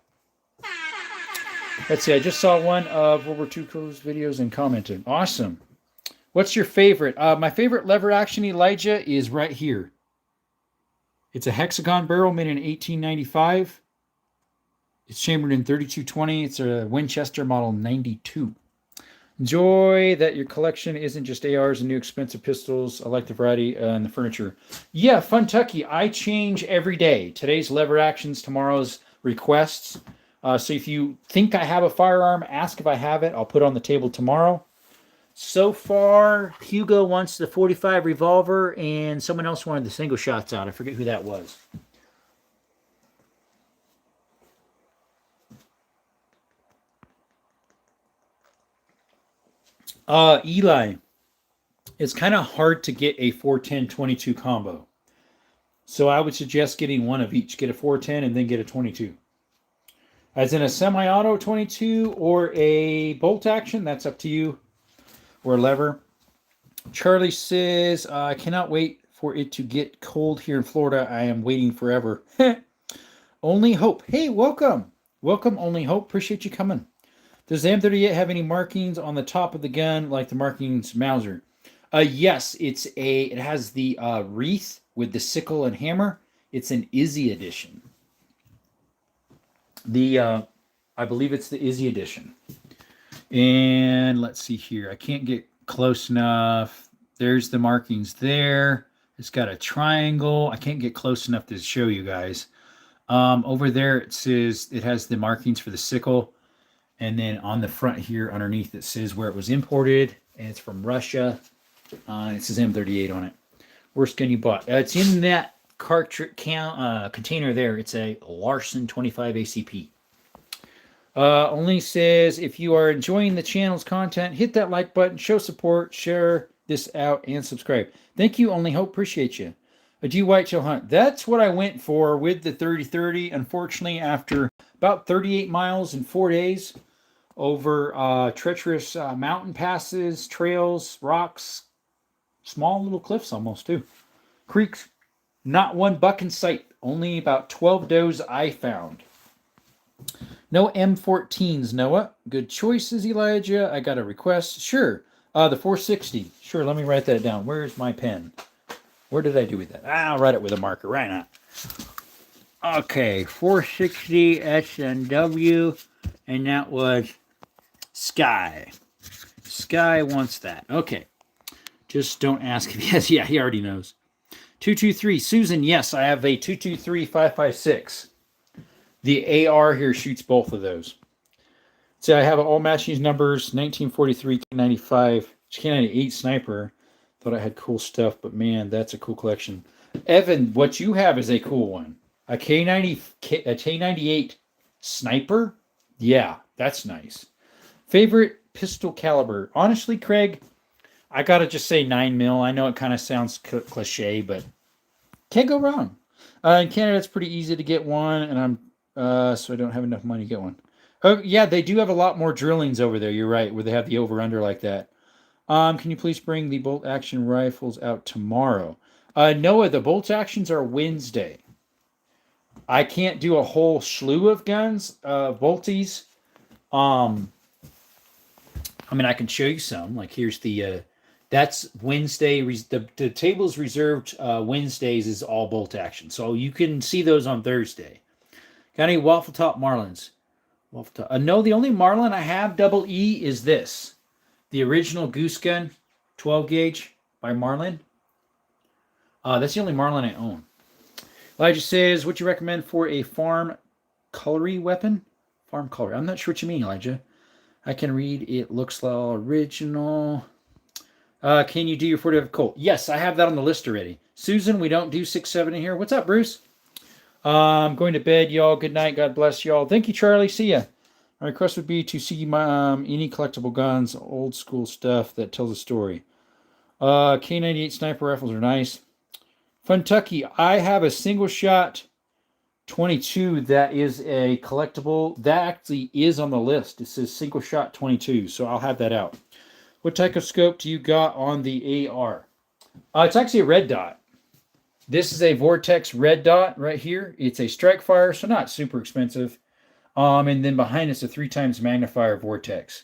Let's see. I just saw one of World War II Crew's videos and commented. Awesome. What's your favorite? My favorite lever action Elijah is right here. It's a hexagon barrel made in 1895. It's chambered in 3220. It's a Winchester Model 92. Enjoy that your collection isn't just ARs and new expensive pistols. I like the variety and the furniture. Yeah, Funtucky, I change every day. Today's lever actions, tomorrow's requests. So if you think I have a firearm, ask if I have it. I'll put it on the table tomorrow. So far, Hugo wants the 45 revolver, and someone else wanted the single shots out. I forget who that was. Eli, it's kind of hard to get a 410-22 combo. So I would suggest getting one of each. Get a 410 and then get a 22. As in a semi-auto 22 or a bolt action, that's up to you. Or a lever. Charlie says, I cannot wait for it to get cold here in Florida. I am waiting forever. Only Hope. Hey, welcome. Welcome, Only Hope. Appreciate you coming. Does the M38 have any markings on the top of the gun like the markings Mauser? Yes, it has the wreath with the sickle and hammer. It's an Izzy edition. I believe it's the Izzy edition. And let's see here. I can't get close enough. There's the markings there. It's got a triangle. I can't get close enough to show you guys. Over there, it says it has the markings for the sickle. And then on the front here, underneath, it says where it was imported. And it's from Russia. It says M38 on it. Worst gun you bought. It's in that cartridge container there. It's a Larson 25 ACP. Only says, if you are enjoying the channel's content, hit that like button, show support, share this out, and subscribe. Thank you, Only Hope. Appreciate you. A dew whitetail hunt. That's what I went for with the 30-30. Unfortunately, after about 38 miles in 4 days over treacherous mountain passes, trails, rocks, small little cliffs almost too, creeks, not one buck in sight. Only about 12 does I found. No M14s, Noah. Good choices, Elijah. I got a request. Sure. The 460. Sure, let me write that down. Where's my pen? Where did I do with that? I'll write it with a marker. Right now. Okay, 460 S&W. And that was Sky. Sky wants that. Okay. Just don't ask if he has. Yeah, he already knows. 223. Susan, yes, I have a 223 5.56. The AR here shoots both of those. So I have all matching numbers, 1943, K95, K98 sniper. Thought I had cool stuff, but man, that's a cool collection. Evan, what you have is a cool one. A K98 sniper? Yeah, that's nice. Favorite pistol caliber? Honestly, Craig, I got to just say 9mm. I know it kind of sounds cliche, but can't go wrong. In Canada, it's pretty easy to get one, and so I don't have enough money to get one. Oh, yeah, they do have a lot more drillings over there. You're right, where they have the over-under like that. Can you please bring the bolt-action rifles out tomorrow? Noah, the bolt-actions are Wednesday. I can't do a whole slew of guns, bolties. I mean, I can show you some. Like, here's the... that's Wednesday. The table's reserved Wednesdays is all bolt-action. So you can see those on Thursday. Got any Waffle Top Marlins? Waffle Top. No, the only Marlin I have double E is this. The original Goose Gun 12 gauge by Marlin. That's the only Marlin I own. Elijah says, what you recommend for a farm cutlery weapon? Farm cutlery. I'm not sure what you mean, Elijah. I can read. It looks like original. Can you do your 40 Colt? Yes, I have that on the list already. Susan, we don't do 6.7 in here. What's up, Bruce? I'm going to bed, y'all. Good night. God bless y'all. Thank you, Charlie. See ya. My request would be to see my any collectible guns, old school stuff that tells a story. K98 sniper rifles are nice. Funtucky, I have a single shot 22 that is a collectible. That actually is on the list. It says single shot 22, so I'll have that out. What type of scope do you got on the AR? It's actually a red dot. This is a Vortex red dot right here. It's a strike fire, so not super expensive. And then behind it's a 3x magnifier Vortex.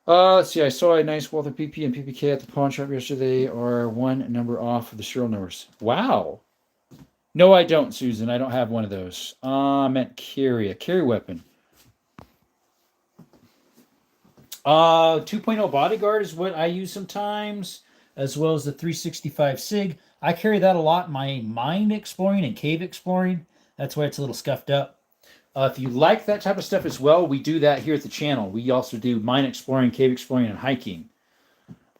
Let's see. I saw a nice Walther PP and PPK at the pawn shop yesterday. Are one number off of the serial numbers. Wow. No, I don't, Susan. I don't have one of those. I meant carry. A carry weapon. 2.0 Bodyguard is what I use sometimes, as well as the 365 SIG. I carry that a lot in my mine exploring and cave exploring. That's why it's a little scuffed up. If you like that type of stuff as well, we do that here at the channel. We also do mine exploring, cave exploring, and hiking.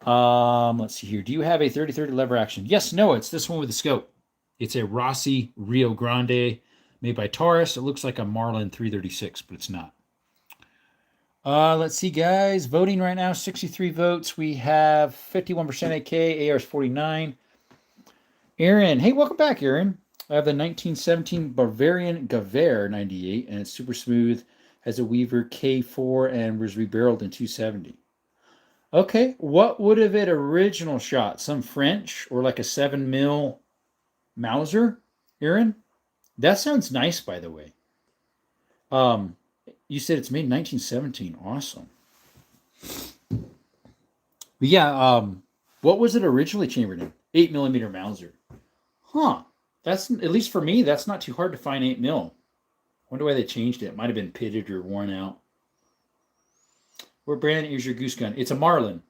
Let's see here. Do you have a 30-30 lever action? Yes, no, it's this one with the scope. It's a Rossi Rio Grande made by Taurus. It looks like a Marlin 336, but it's not. Let's see, guys. Voting right now, 63 votes. We have 51% AK, AR's 49. Aaron. Hey, welcome back, Aaron. I have the 1917 Bavarian Gewehr 98, and it's super smooth. Has a Weaver K4 and was rebarreled in 270. Okay, what would have it original shot? Some French or like a 7 mil Mauser, Aaron? That sounds nice, by the way. Um, you said it's made in 1917. Awesome. But yeah. What was it originally chambered in? 8 millimeter Mauser. Huh. That's at least for me. That's not too hard to find 8 mil. Wonder why they changed it. It might have been pitted or worn out. What brand is your goose gun? It's a Marlin.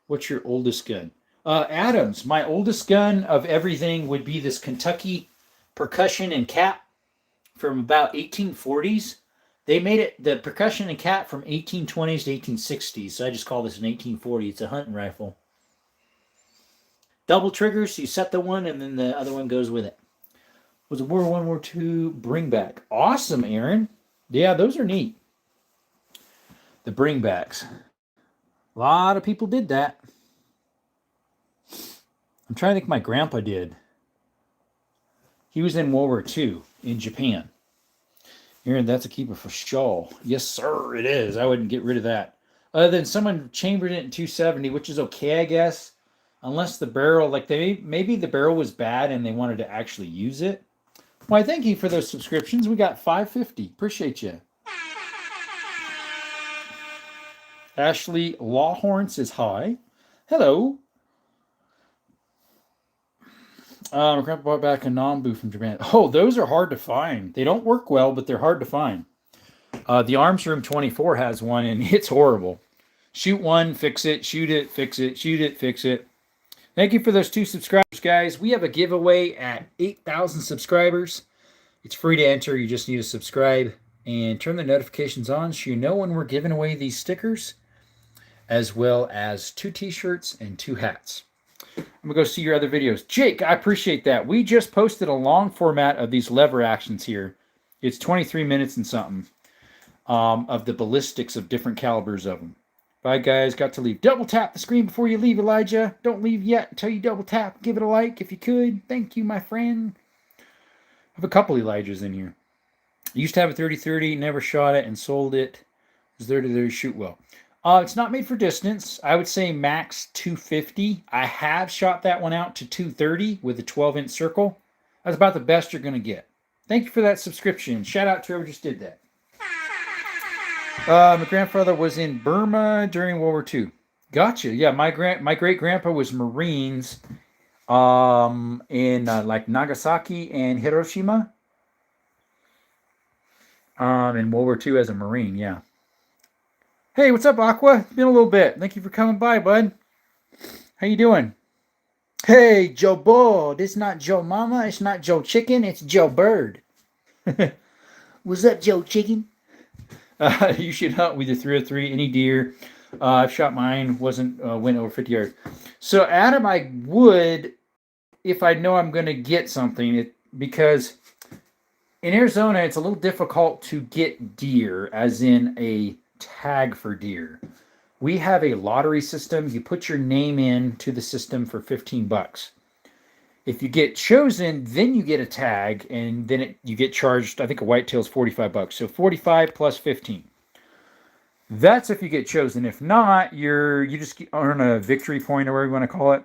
What's your oldest gun? Adams. My oldest gun of everything would be this Kentucky percussion and cap from about 1840s. They made it the percussion and cap from 1820s to 1860s. So I just call this an 1840. It's a hunting rifle. Double triggers. So you set the one and then the other one goes with it. Was a World War I, War II bringback. Awesome, Aaron. Yeah, those are neat. The bringbacks. A lot of people did that. I'm trying to think my grandpa did. He was in World War II in Japan. Aaron, that's a keeper for sure. Yes, sir, it is. I wouldn't get rid of that. Other than someone chambered it in 270, which is okay, I guess. Unless the barrel, like maybe the barrel was bad and they wanted to actually use it. Why, thank you for those subscriptions. We got 550. Appreciate you. Ashley Lawhorn says hi. Hello. My grandpa brought back a Nambu from Japan. Oh, those are hard to find. They don't work well, but they're hard to find. The Arms Room 24 has one, and it's horrible. Shoot one, fix it, shoot it, fix it, shoot it, fix it. Thank you for those 2 subscribers, guys. We have a giveaway at 8,000 subscribers. It's free to enter. You just need to subscribe and turn the notifications on so you know when we're giving away these stickers, as well as 2 t-shirts and 2 hats. I'm going to go see your other videos. Jake, I appreciate that. We just posted a long format of these lever actions here. It's 23 minutes and something of the ballistics of different calibers of them. Bye, guys. Got to leave. Double tap the screen before you leave, Elijah. Don't leave yet until you double tap. Give it a like if you could. Thank you, my friend. I have a couple Elijahs in here. I used to have a 30-30, never shot it, and sold it. It was there to shoot well. It's not made for distance. I would say max 250. I have shot that one out to 230 with a 12-inch circle. That's about the best you're going to get. Thank you for that subscription. Shout out to whoever just did that. My grandfather was in Burma during World War II. Gotcha. Yeah, my great grandpa was Marines in like Nagasaki and Hiroshima. In World War II as a Marine. Yeah. Hey, what's up, Aqua? It's been a little bit. Thank you for coming by, bud. How you doing? Hey, Joe Bull. This not Joe Mama. It's not Joe Chicken. It's Joe Bird. What's up, Joe Chicken? You should hunt with your 303 any deer. I've shot mine. Went over 50 yards. So, Adam, I would if I know I'm going to get something because in Arizona it's a little difficult to get deer, as in a tag for deer. We have a lottery system. You put your name in to the system for $15. If you get chosen, then you get a tag, and then you get charged. I think a whitetail is $45. So 45 plus 15. That's if you get chosen. If not, you just earn a victory point, or whatever you want to call it.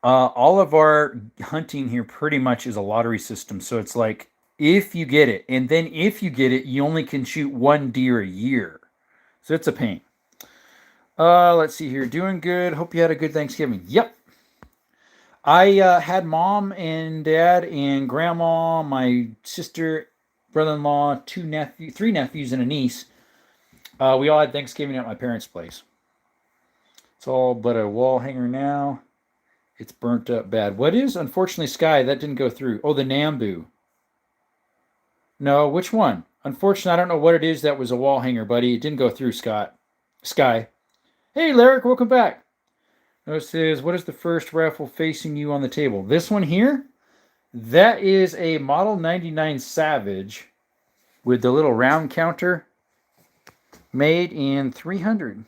All of our hunting here pretty much is a lottery system. So it's like if you get it, and then if you get it, you only can shoot 1 deer a year. So it's a pain. Let's see here. Doing good. Hope you had a good Thanksgiving. Yep. I had mom and dad and grandma, my sister, brother-in-law, 3 nephews, and a niece. We all had Thanksgiving at my parents' place. It's all but a wall hanger now. It's burnt up bad. What is? Unfortunately, Sky, that didn't go through. Oh, the Nambu. No, which one? Unfortunately, I don't know what it is that was a wall hanger, buddy. It didn't go through, Sky. Hey, Larrick, welcome back. Notice says, what is the first rifle facing you on the table? This one here? That is a Model 99 Savage with the little round counter, made in 300.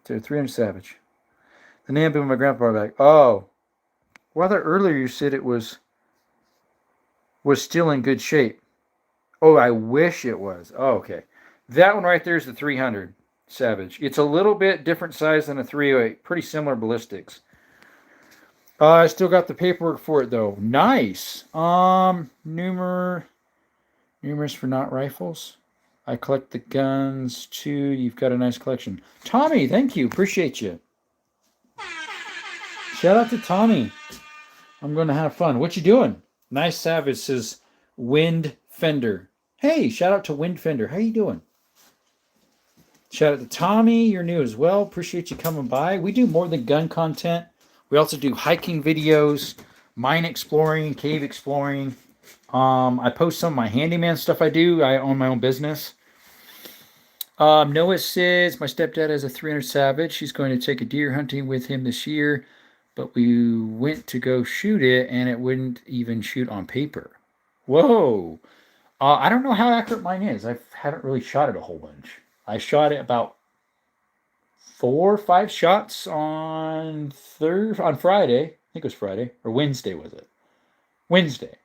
So 300 Savage. The Nambu my grandpa back. Oh. Well, I thought earlier you said it was still in good shape. Oh, I wish it was. Oh, okay. That one right there is the 300. Savage. It's a little bit different size than a 308. Pretty similar ballistics. I still got the paperwork for it though. Nice. Numerous for not rifles. I collect the guns too. You've got a nice collection. Tommy, thank you. Appreciate you. Shout out to Tommy. I'm going to have fun. What you doing? Nice Savage says Wind Fender. Hey, shout out to Wind Fender. How you doing? Shout out to Tommy. You're new as well. Appreciate you coming by. We do more than gun content. We also do hiking videos, mine exploring, cave exploring. I post some of my handyman stuff I do. I own my own business. Noah says, my stepdad has a 300 Savage. She's going to take a deer hunting with him this year, but we went to go shoot it, and it wouldn't even shoot on paper. Whoa. I don't know how accurate mine is. I haven't really shot it a whole bunch. I shot it about 4 or 5 shots on Friday. I think it was Friday. Or Wednesday, was it? Wednesday.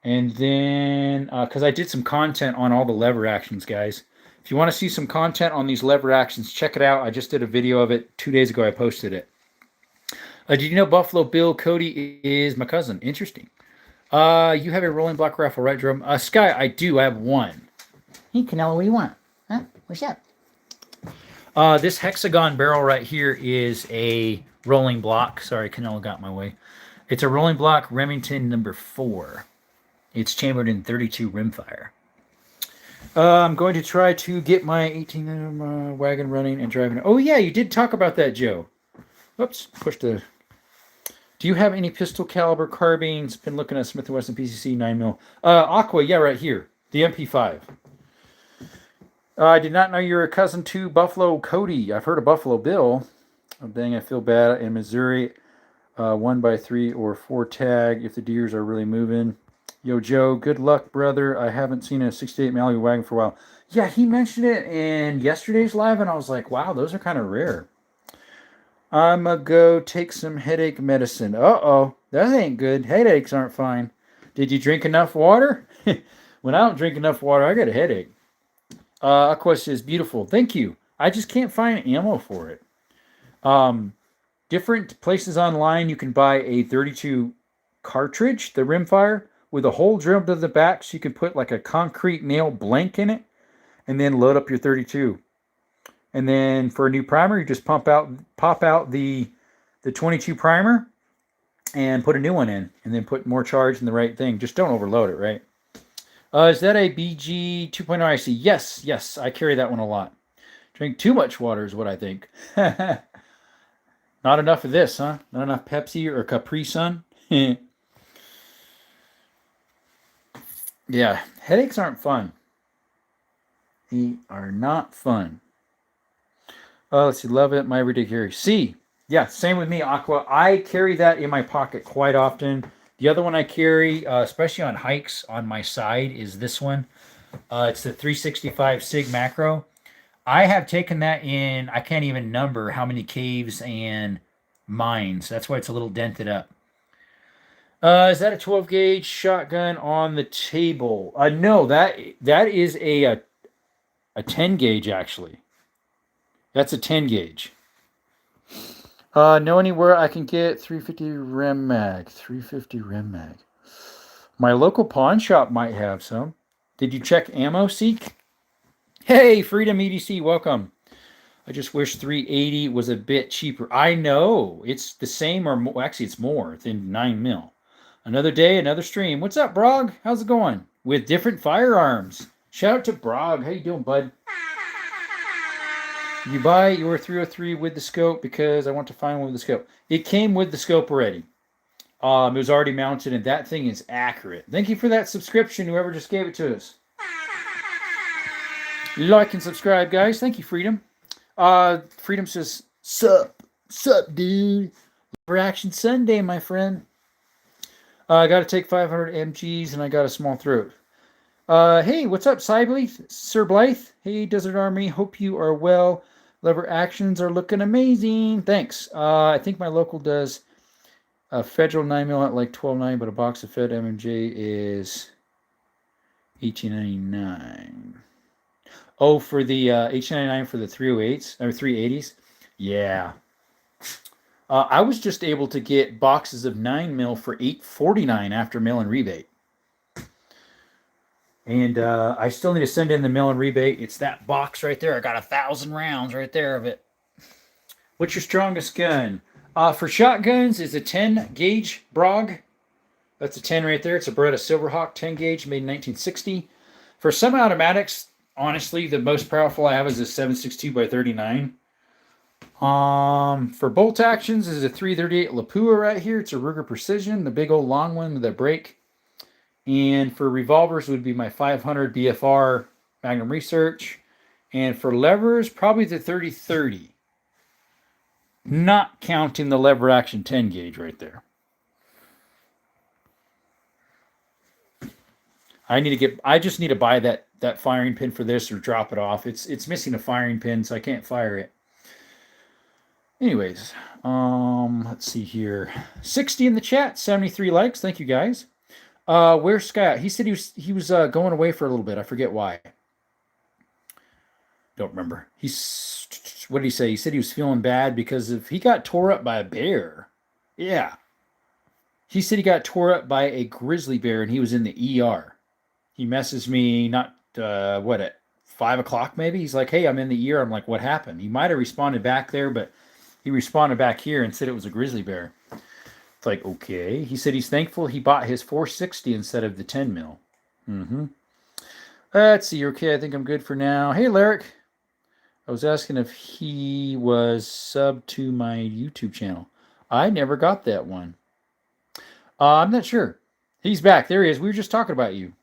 And then, because I did some content on all the lever actions, guys. If you want to see some content on these lever actions, check it out. I just did a video of it 2 days ago. I posted it. Did you know Buffalo Bill Cody is my cousin? Interesting. You have a rolling block raffle, right, Jerome? Sky, I do. I have one. Hey, Canelo, what do you want? Huh? What's up? This hexagon barrel right here is a rolling block. Sorry, Canelo got in my way. It's a rolling block Remington number 4. It's chambered in 32 rimfire. I'm going to try to get my 18 wagon running and driving. Oh, yeah, you did talk about that, Joe. Oops, pushed the... Do you have any pistol caliber carbines? Been looking at Smith & Wesson PCC 9mm. Aqua, yeah, right here. The MP5. I did not know you're a cousin to Buffalo Cody. I've heard of Buffalo Bill. Oh, dang, I feel bad. In Missouri, 1x3 or 4 tag if the deers are really moving. Yo, Joe, good luck, brother. I haven't seen a 68 Malibu wagon for a while. Yeah, he mentioned it in yesterday's live, and I was like, wow, those are kind of rare. I'm going to go take some headache medicine. Uh-oh, that ain't good. Headaches aren't fine. Did you drink enough water? When I don't drink enough water, I get a headache. Aqua says, beautiful. Thank you. I just can't find ammo for it. Different places online, you can buy a 32 cartridge, the rimfire, with a hole drilled to the back so you can put like a concrete nail blank in it and then load up your 32. And then for a new primer, you just pop out the 22 primer and put a new one in and then put more charge in the right thing. Just don't overload it, right? Is that a BG 2.0 IC? Yes, I carry that one a lot. Drink too much water is what I think. Not enough of this, huh? Not enough Pepsi or Capri Sun? Yeah, headaches aren't fun. They are not fun. Let's see, love it, my everyday carry. See, yeah, same with me, Aqua. I carry that in my pocket quite often. The other one I carry, especially on hikes on my side, is this one. It's the 365 Sig Macro. I have taken that in, I can't even number how many caves and mines. That's why it's a little dented up. Is that a 12 gauge shotgun on the table? No, that is a 10 gauge actually. That's a 10 gauge. Know anywhere I can get 350 Rem Mag? 350 Rem Mag. My local pawn shop might have some. Did you check Ammo Seek? Hey, Freedom EDC, welcome. I just wish 380 was a bit cheaper. I know. It's the same or more. Actually, it's more than 9mm. Another day, another stream. What's up, Brog? How's it going? With different firearms. Shout out to Brog. How you doing, bud? You buy your 303 with the scope because I want to find one with the scope. It came with the scope already. It was already mounted, and that thing is accurate. Thank you for that subscription, whoever just gave it to us. Like and subscribe, guys. Thank you, Freedom. Freedom says, sup, dude. Reaction Sunday, my friend. I got to take 500 mgs, and I got a small throat. Hey, what's up, Sir Blythe? Hey, Desert Army. Hope you are well. Lever actions are looking amazing. Thanks. I think my local does a Federal 9mm at like $12.9, but a box of Fed MMJ is $18.99. Oh, for the H99 for the 308s or 380s? Yeah. I was just able to get boxes of 9 mil for $8.49 after mail and rebate. And I still need to send in the mail and rebate. It's that box right there. I got 1,000 rounds right there of it. What's your strongest gun? For shotguns, is a 10 gauge Brog. That's a 10 right there. It's a Beretta Silverhawk 10 gauge made in 1960. For semi-automatics, honestly, the most powerful I have is a 7.62 by 39. For bolt actions is a 338 Lapua right here. It's a Ruger Precision, the big old long one with a brake. And for revolvers would be my 500 BFR Magnum Research. And for levers, probably the 30-30. Not counting the lever action 10 gauge right there. I just need to buy that firing pin for this or drop it off. It's missing a firing pin, so I can't fire it. Anyways, let's see here. 60 in the chat, 73 likes. Thank you guys. Where's Scott? He said he was going away for a little bit. I forget why. Don't remember. What did he say? He said he was feeling bad because he got tore up by a bear. Yeah. He said he got tore up by a grizzly bear and he was in the ER. He messes me at 5 o'clock maybe? He's like, hey, I'm in the ER. I'm like, what happened? He might have responded back there, but he responded back here and said it was a grizzly bear. It's like, okay. He said he's thankful he bought his 460 instead of the 10 mil. Mm-hmm. Let's see. Okay, I think I'm good for now. Hey, Larrick. I was asking if he was subbed to my YouTube channel. I never got that one. I'm not sure. He's back. There he is. We were just talking about you.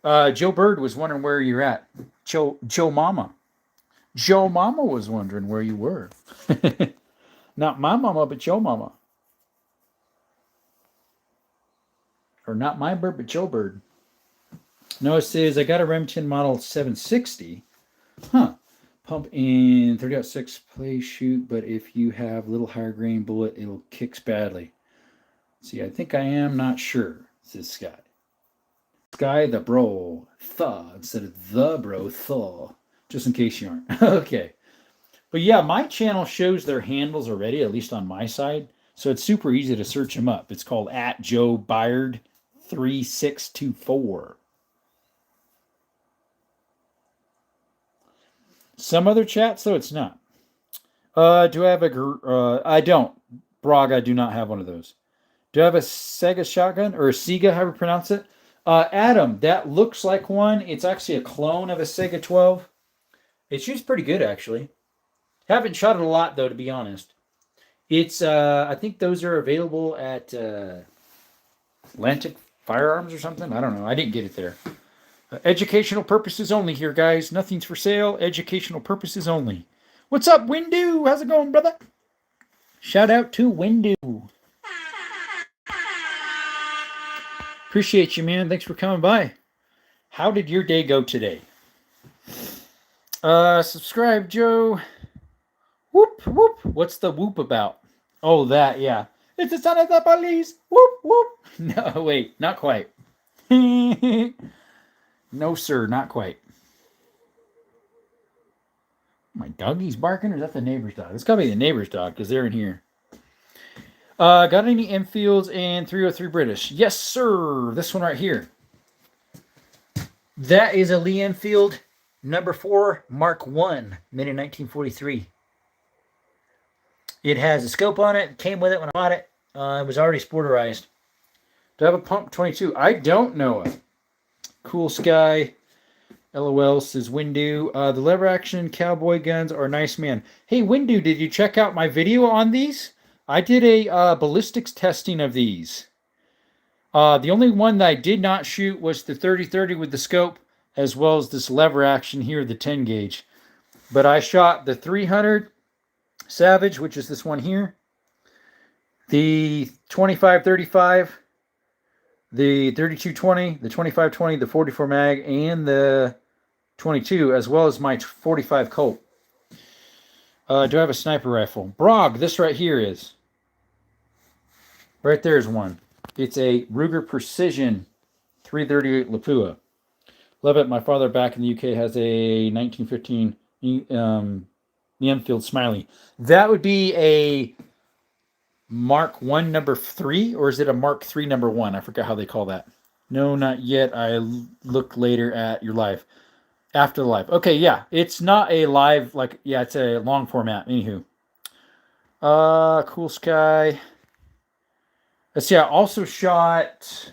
Joe Bird was wondering where you're at. Joe Mama. Joe Mama was wondering where you were. Not my mama, but Joe Mama. Or not my bird, but Joe Bird. No, it says, I got a Remington Model 760. Huh. Pump in 30.6 play shoot, but if you have little higher grain bullet, it'll kicks badly. See, I think I am not sure, says Scott. Sky the bro, thaw, instead of the bro, thaw. Just in case you aren't. Okay. But yeah, my channel shows their handles already, at least on my side. So it's super easy to search them up. It's called @JoeByard3624. Some other chats, though, it's not. Do I have I don't. Brog, I do not have one of those. Do I have a Sega shotgun? Or a Sega, however you pronounce it? Adam, that looks like one. It's actually a clone of a Sega 12. It shoots pretty good, actually. Haven't shot it a lot, though, to be honest. It's, I think those are available at Atlantic Firearms or something. I don't know. I didn't get it there. Educational purposes only here, guys. Nothing's for sale. Educational purposes only. What's up, Windu? How's it going, brother? Shout out to Windu. Appreciate you, man. Thanks for coming by. How did your day go today? Subscribe, Joe. Whoop, whoop. What's the whoop about? Oh, that, yeah. It's the son of the police. Whoop, whoop. No, wait, not quite. No, sir, not quite. My doggy's barking, or is that the neighbor's dog? It's got to be the neighbor's dog, because they're in here. Got any Enfields and 303 British? Yes, sir. This one right here. That is a Lee Enfield number 4 Mark 1, made in 1943. It has a scope on it. Came with it when I bought it. It was already sporterized. Do I have a pump 22? I don't know it. Cool Sky. LOL says Windu. The lever action cowboy guns are nice, man. Hey, Windu, did you check out my video on these? I did a ballistics testing of these. The only one that I did not shoot was the 30-30 with the scope, as well as this lever action here, the 10 gauge. But I shot the 300 Savage, which is this one here, the 25-35, the 32-20, the 25-20, the 44 mag, and the 22, as well as my 45 Colt. Do I have a sniper rifle? Brog, this right here is. Right there is one. It's a Ruger Precision 338 Lapua. Love it. My father back in the UK has a 1915 the Enfield Smiley. That would be a Mark 1 number 3, or is it a Mark 3 number 1? I forget how they call that. No, not yet. I look later at your live. After the live. Okay, yeah. It's not a live, like, yeah, it's a long format. Anywho. Cool Sky. Let's see, I also shot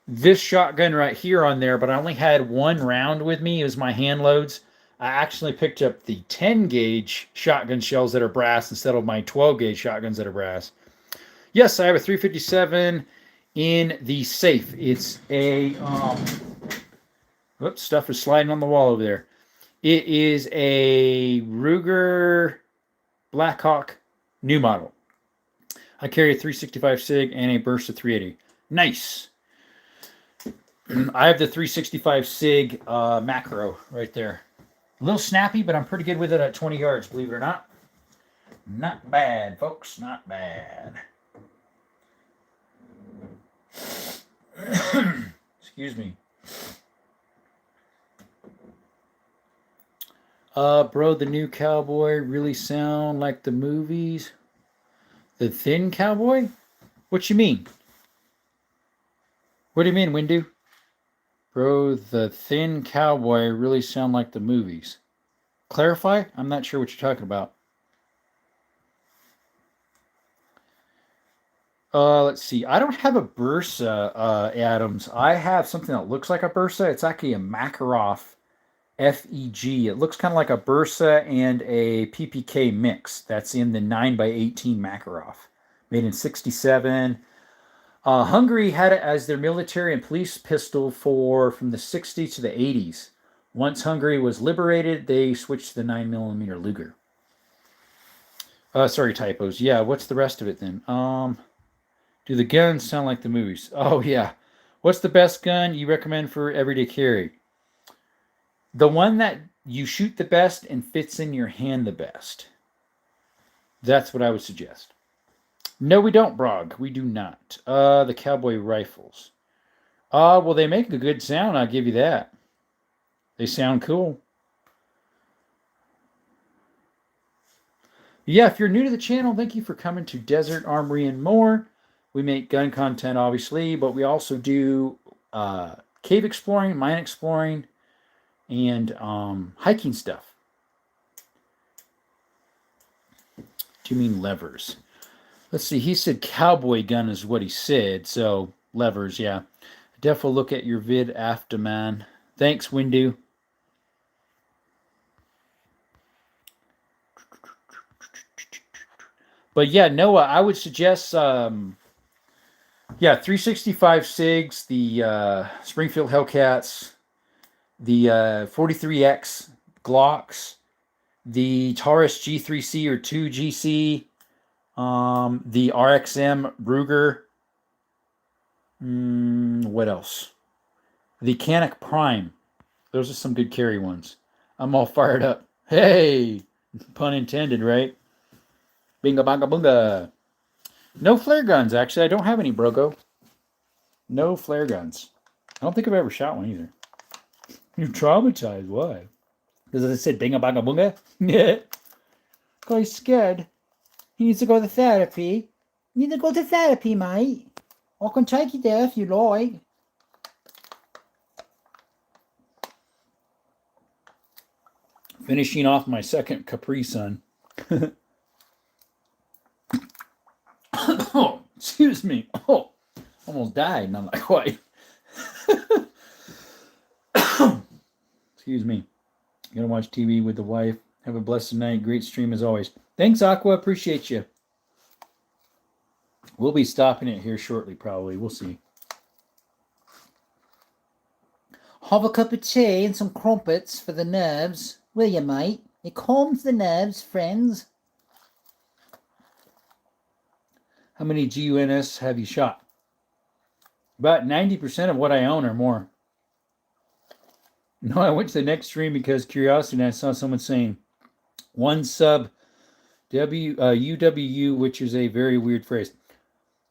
this shotgun right here on there, but I only had one round with me. It was my hand loads. I actually picked up the 10 gauge shotgun shells that are brass instead of my 12 gauge shotguns that are brass. Yes, I have a 357 in the safe. It's a, whoops, stuff is sliding on the wall over there. It is a Ruger Blackhawk new model. I carry a 365 SIG and a burst of 380. Nice. I have the 365 SIG macro right there. A little snappy, but I'm pretty good with it at 20 yards, believe it or not. Not bad, folks. Not bad. Excuse me. Bro, the new Cowboy really sound like the movies. The Thin Cowboy? What you mean? What do you mean, Windu? Bro, the Thin Cowboy really sound like the movies. Clarify? I'm not sure what you're talking about. Let's see. I don't have a Bursa, Adams. I have something that looks like a Bursa. It's actually a Makarov FEG. It looks kind of like a Bursa and a PPK mix. That's in the 9x18 Makarov. Made in 67. Hungary had it as their military and police pistol from the 60s to the 80s. Once Hungary was liberated, they switched to the 9mm Luger. Sorry, typos. Yeah, what's the rest of it then? Do the guns sound like the movies? Oh, yeah. What's the best gun you recommend for everyday carry? The one that you shoot the best and fits in your hand the best. That's what I would suggest. No, we don't, Brog. We do not. The Cowboy rifles. Well, they make a good sound. I'll give you that. They sound cool. Yeah, if you're new to the channel, thank you for coming to Desert Armory and More. We make gun content, obviously, but we also do cave exploring, mine exploring, and hiking stuff. Do you mean levers? Let's see. He said cowboy gun is what he said. So levers, yeah. Definitely look at your vid after, man. Thanks, Windu. But yeah, Noah, I would suggest, 365 SIGs, the Springfield Hellcats, the 43X Glocks, the Taurus G3C or 2GC, the RXM Ruger. What else? The Canic Prime. Those are some good carry ones. I'm all fired up. Hey! Pun intended, right? Binga banga bunga. No flare guns, actually. I don't have any, Brogo. No flare guns. I don't think I've ever shot one either. You're traumatized. Why? Because I said binga banga bunga? Yeah. Because he's scared. He needs to go to therapy. You need to go to therapy, mate. I can take you there if you like. Finishing off my second Capri Sun. Oh, excuse me. Oh, almost died. No, not quite. Excuse me. Gonna watch TV with the wife. Have a blessed night. Great stream as always. Thanks, Aqua. Appreciate you. We'll be stopping it here shortly, probably. We'll see. Have a cup of tea and some crumpets for the nerves, will you, mate? It calms the nerves, friends. How many GUNS have you shot? About 90% of what I own or more. No, I went to the next stream because curiosity, and I saw someone saying one sub UWU, which is a very weird phrase.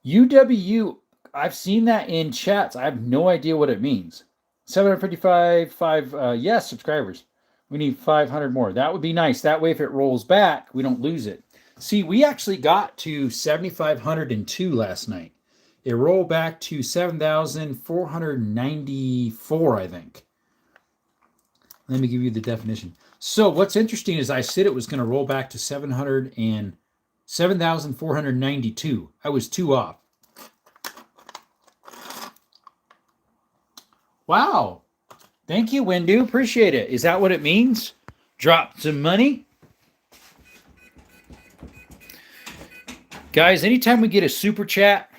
UWU, I've seen that in chats. I have no idea what it means. 755, yes, subscribers. We need 500 more. That would be nice. That way, if it rolls back, we don't lose it. See, we actually got to 7,502 last night. It rolled back to 7,494, I think. Let me give you the definition. So what's interesting is I said it was going to roll back to 7,492. I was 2 off. Wow. Thank you, Windu. Appreciate it. Is that what it means? Drop some money? Guys, anytime we get a super chat,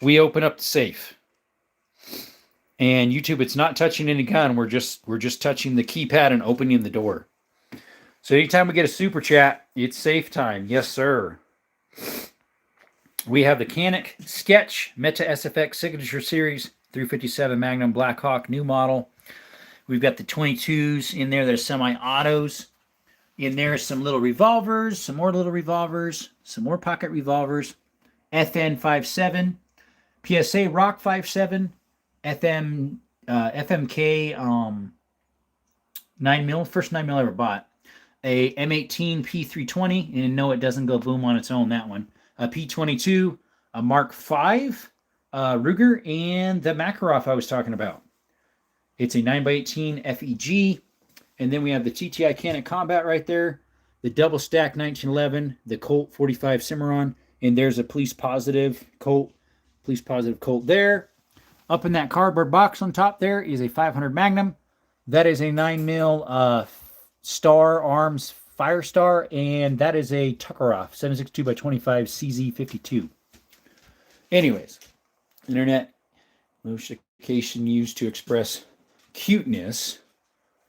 we open up the safe. And YouTube, it's not touching any gun. We're just touching the keypad and opening the door. So anytime we get a super chat, it's safe time. Yes, sir. We have the Canic Sketch Meta SFX Signature Series 357 Magnum Blackhawk new model. We've got the 22s in there. There's semi-autos. In there, some little revolvers, some more little revolvers, some more pocket revolvers. FN 57, PSA Rock 57, FMK 9mm, first 9mm I ever bought. A M18 P320, and no, it doesn't go boom on its own, that one. A P22, a Mark V Ruger, and the Makarov I was talking about. It's a 9x18 FEG, and then we have the TTI Canic Combat right there, the double stack 1911, the Colt 45 Cimarron, and there's a police positive Colt there. Up in that cardboard box on top there is a 500 Magnum. That is a 9mm Star Arms Firestar, and that is a Tuckeroff 762x25 CZ52. Anyways, internet notification used to express cuteness.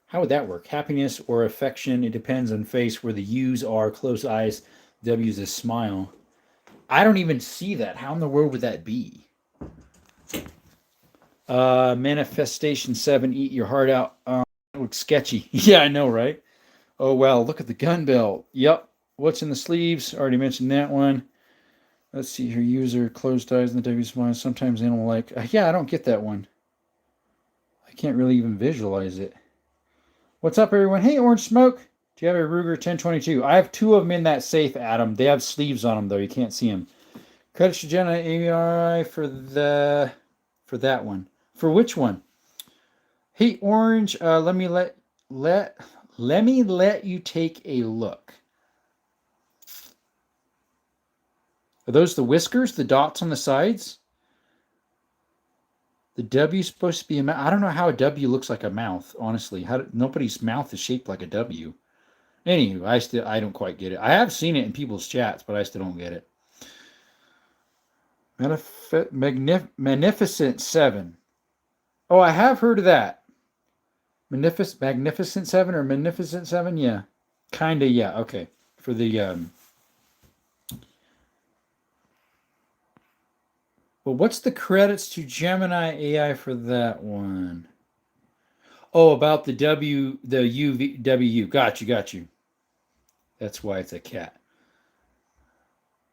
How would that work? Happiness or affection? It depends on face, where the U's are close eyes, W's is smile. I don't even see that. How in the world would that be? Manifestation 7, eat your heart out. It looks sketchy. Yeah, I know, right? Oh, well, look at the gun belt. Yep. What's in the sleeves? Already mentioned that one. Let's see here. User, closed eyes, and the W smile. Sometimes animal-like. Yeah, I don't get that one. I can't really even visualize it. What's up, everyone? Hey, Orange Smoke. Do you have a Ruger 1022? I have 2 of them in that safe, Adam. They have sleeves on them, though. You can't see them. Credit to Jenna ABRI for that one. For which one? Hey, Orange, let me let you take a look. Are those the whiskers, the dots on the sides? The W is supposed to be a mouth. I don't know how a W looks like a mouth, honestly. Nobody's mouth is shaped like a W. Anywho, I don't quite get it. I have seen it in people's chats, but I still don't get it. Magnificent 7. Oh, I have heard of that. Magnificent 7 or Magnificent 7? Yeah. Kinda, yeah. Okay. For the well, what's the credits to Gemini AI for that one? Oh, about the UVW. Got you. That's why it's a cat.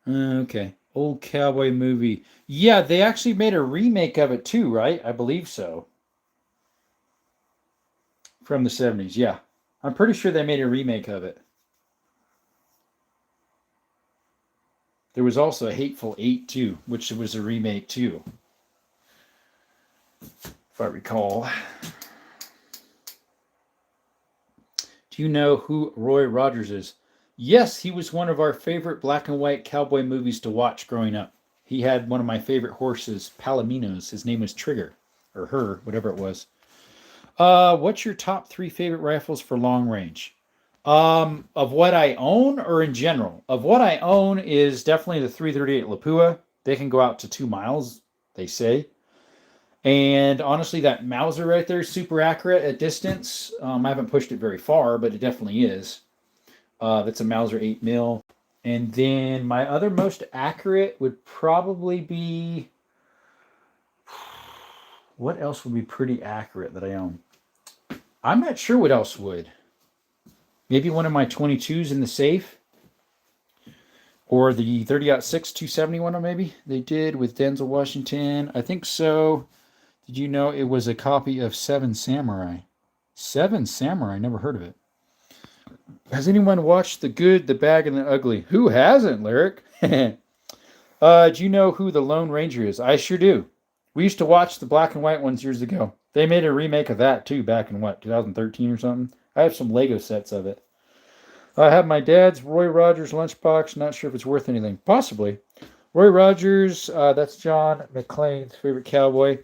Okay. Old cowboy movie. Yeah, they actually made a remake of it too, right? I believe so. From the 70s, yeah. I'm pretty sure they made a remake of it. There was also a Hateful Eight too, which was a remake too, if I recall. Do you know who Roy Rogers is? Yes, he was one of our favorite black and white cowboy movies to watch growing up. He had one of my favorite horses, Palominos. His name was Trigger, or her, whatever it was. What's your top 3 favorite rifles for long range? Of what I own or in general? Of what I own is definitely the 338 Lapua. They can go out to 2 miles, they say. And honestly, that Mauser right there is super accurate at distance. I haven't pushed it very far, but it definitely is. That's a Mauser 8mm. And then my other most accurate would probably be... What else would be pretty accurate that I own? I'm not sure what else would. Maybe one of my 22s in the safe. Or the 30-06 271 maybe they did with Denzel Washington. I think so. Did you know it was a copy of Seven Samurai? Seven Samurai, never heard of it. Has anyone watched The Good, the Bad, and the Ugly? Who hasn't, Lyric? Do you know who the Lone Ranger is? I sure do. We used to watch the black and white ones years ago. They made a remake of that too back in 2013 or something? I have some Lego sets of it. I have my dad's Roy Rogers lunchbox. Not sure if it's worth anything. Possibly. Roy Rogers, that's John McClane's favorite cowboy.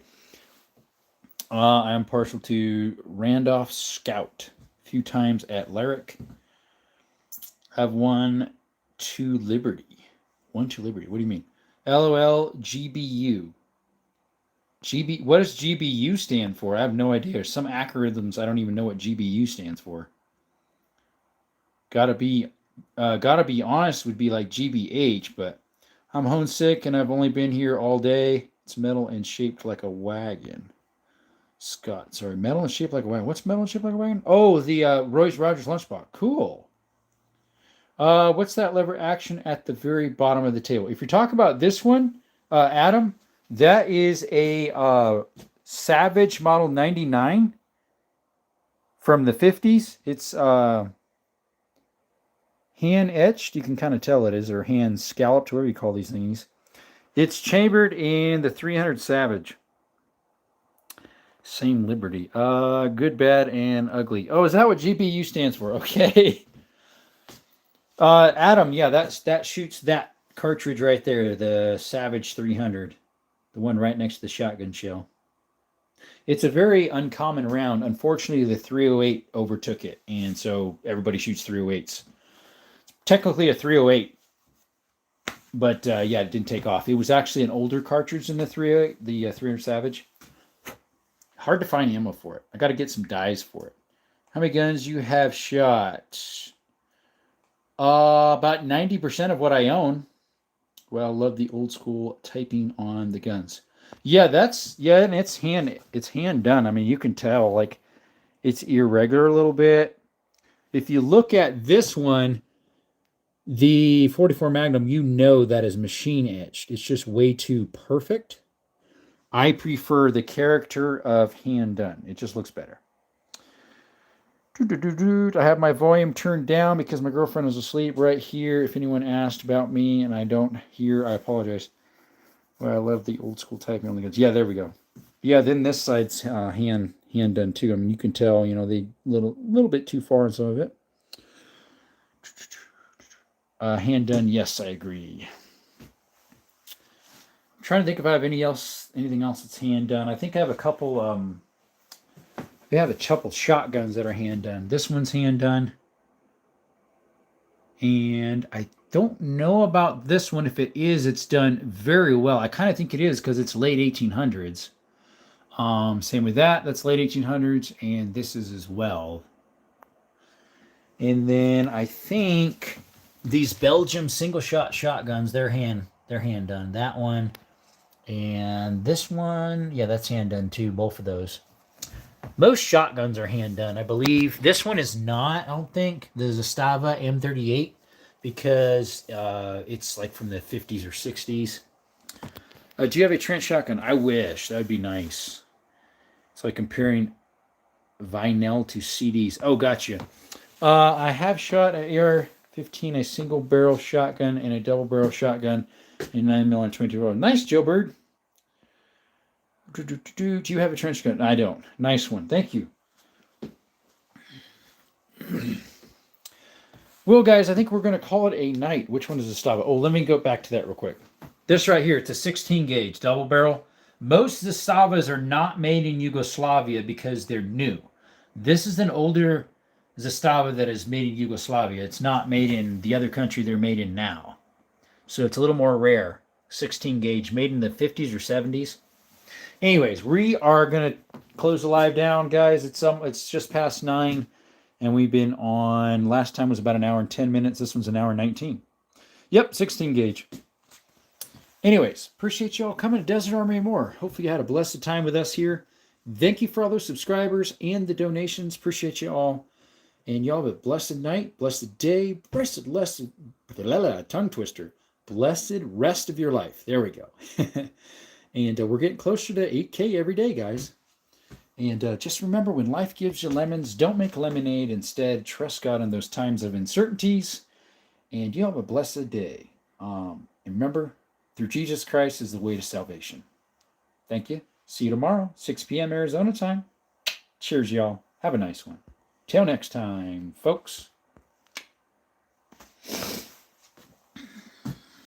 I am partial to Randolph Scout. A few times at Lyric. I've won to Liberty. One to Liberty. What do you mean? LOL GBU. What does GBU stand for? I have no idea. Some algorithms I don't even know what GBU stands for. Gotta be honest would be like GBH, but I'm homesick and I've only been here all day. It's metal and shaped like a wagon. Scott, sorry, metal and shaped like a wagon. What's metal and shaped like a wagon? Oh, the Royce Rogers lunchbox. Cool. What's that lever action at the very bottom of the table? If you're talking about this one, Adam, that is a Savage Model 99 from the 50s. It's hand etched. You can kind of tell it is, or hand scalloped, whatever you call these things. It's chambered in the 300 Savage. Same Liberty. Good, bad, and ugly. Oh, is that what GBU stands for? Okay. Adam, yeah, that shoots that cartridge right there, the Savage 300, the one right next to the shotgun shell. It's a very uncommon round. Unfortunately, the 308 overtook it, and so everybody shoots 308s. Technically a 308, but yeah, it didn't take off. It was actually an older cartridge than the 308, the 300 Savage. Hard to find ammo for it. I got to get some dies for it. How many guns you have shot? About 90% of what I own. Well, I love the old school typing on the guns. Yeah, and it's hand done. I mean, you can tell like it's irregular a little bit. If you look at this one, the 44 Magnum, you know that is machine etched. It's just way too perfect. I prefer the character of hand done. It just looks better. I have my volume turned down because my girlfriend was asleep right here. If anyone asked about me and I don't hear, I apologize. Well, I love the old school typing on the guns. Yeah, there we go. Yeah, then this side's hand done too. I mean, you can tell, they little bit too far in some of it. Hand done, yes, I agree. I'm trying to think if I have anything else that's hand done. I think I have a couple. We have a couple shotguns that are hand done. This one's hand done, and I don't know about this one. If it is, it's done very well. I kind of think it is because it's late 1800s. Same with that. That's late 1800s, and this is as well. And then I think these Belgium single shot shotguns, they're hand done. That one and this one, yeah, that's hand done too. Both of those. Most shotguns are hand done, I believe. This one is not. I don't think the Zastava M38 because it's like from the 50s or 60s. Do you have a trench shotgun? I wish. That would be nice. It's like comparing vinyl to CDs. Oh, gotcha. I have shot an AR-15, a single barrel shotgun, and a double barrel shotgun in 9mm and 22. Nice, Joe Bird. Do you have a trench gun? I don't. Nice one. Thank you. Well, guys, I think we're going to call it a night. Which one is the Zastava? Oh, let me go back to that real quick. This right here, it's a 16 gauge double barrel. Most Zastavas are not made in Yugoslavia because they're new. This is an older Zastava that is made in Yugoslavia. It's not made in the other country they're made in now. So it's a little more rare. 16 gauge, made in the 50s or 70s. Anyways, we are going to close the live down, guys. It's just past 9, and we've been on, last time was about an hour and 10 minutes. This one's an hour and 19. Yep, 16 gauge. Anyways, appreciate y'all coming to Desert Army and more. Hopefully you had a blessed time with us here. Thank you for all those subscribers and the donations. Appreciate you all. And y'all have a blessed night, blessed day, blessed tongue twister. Blessed rest of your life. There we go. And we're getting closer to 8K every day, guys. And just remember, when life gives you lemons, don't make lemonade. Instead, trust God in those times of uncertainties. And you have a blessed day. And remember, through Jesus Christ is the way to salvation. Thank you. See you tomorrow, 6 p.m. Arizona time. Cheers, y'all. Have a nice one. Till next time, folks.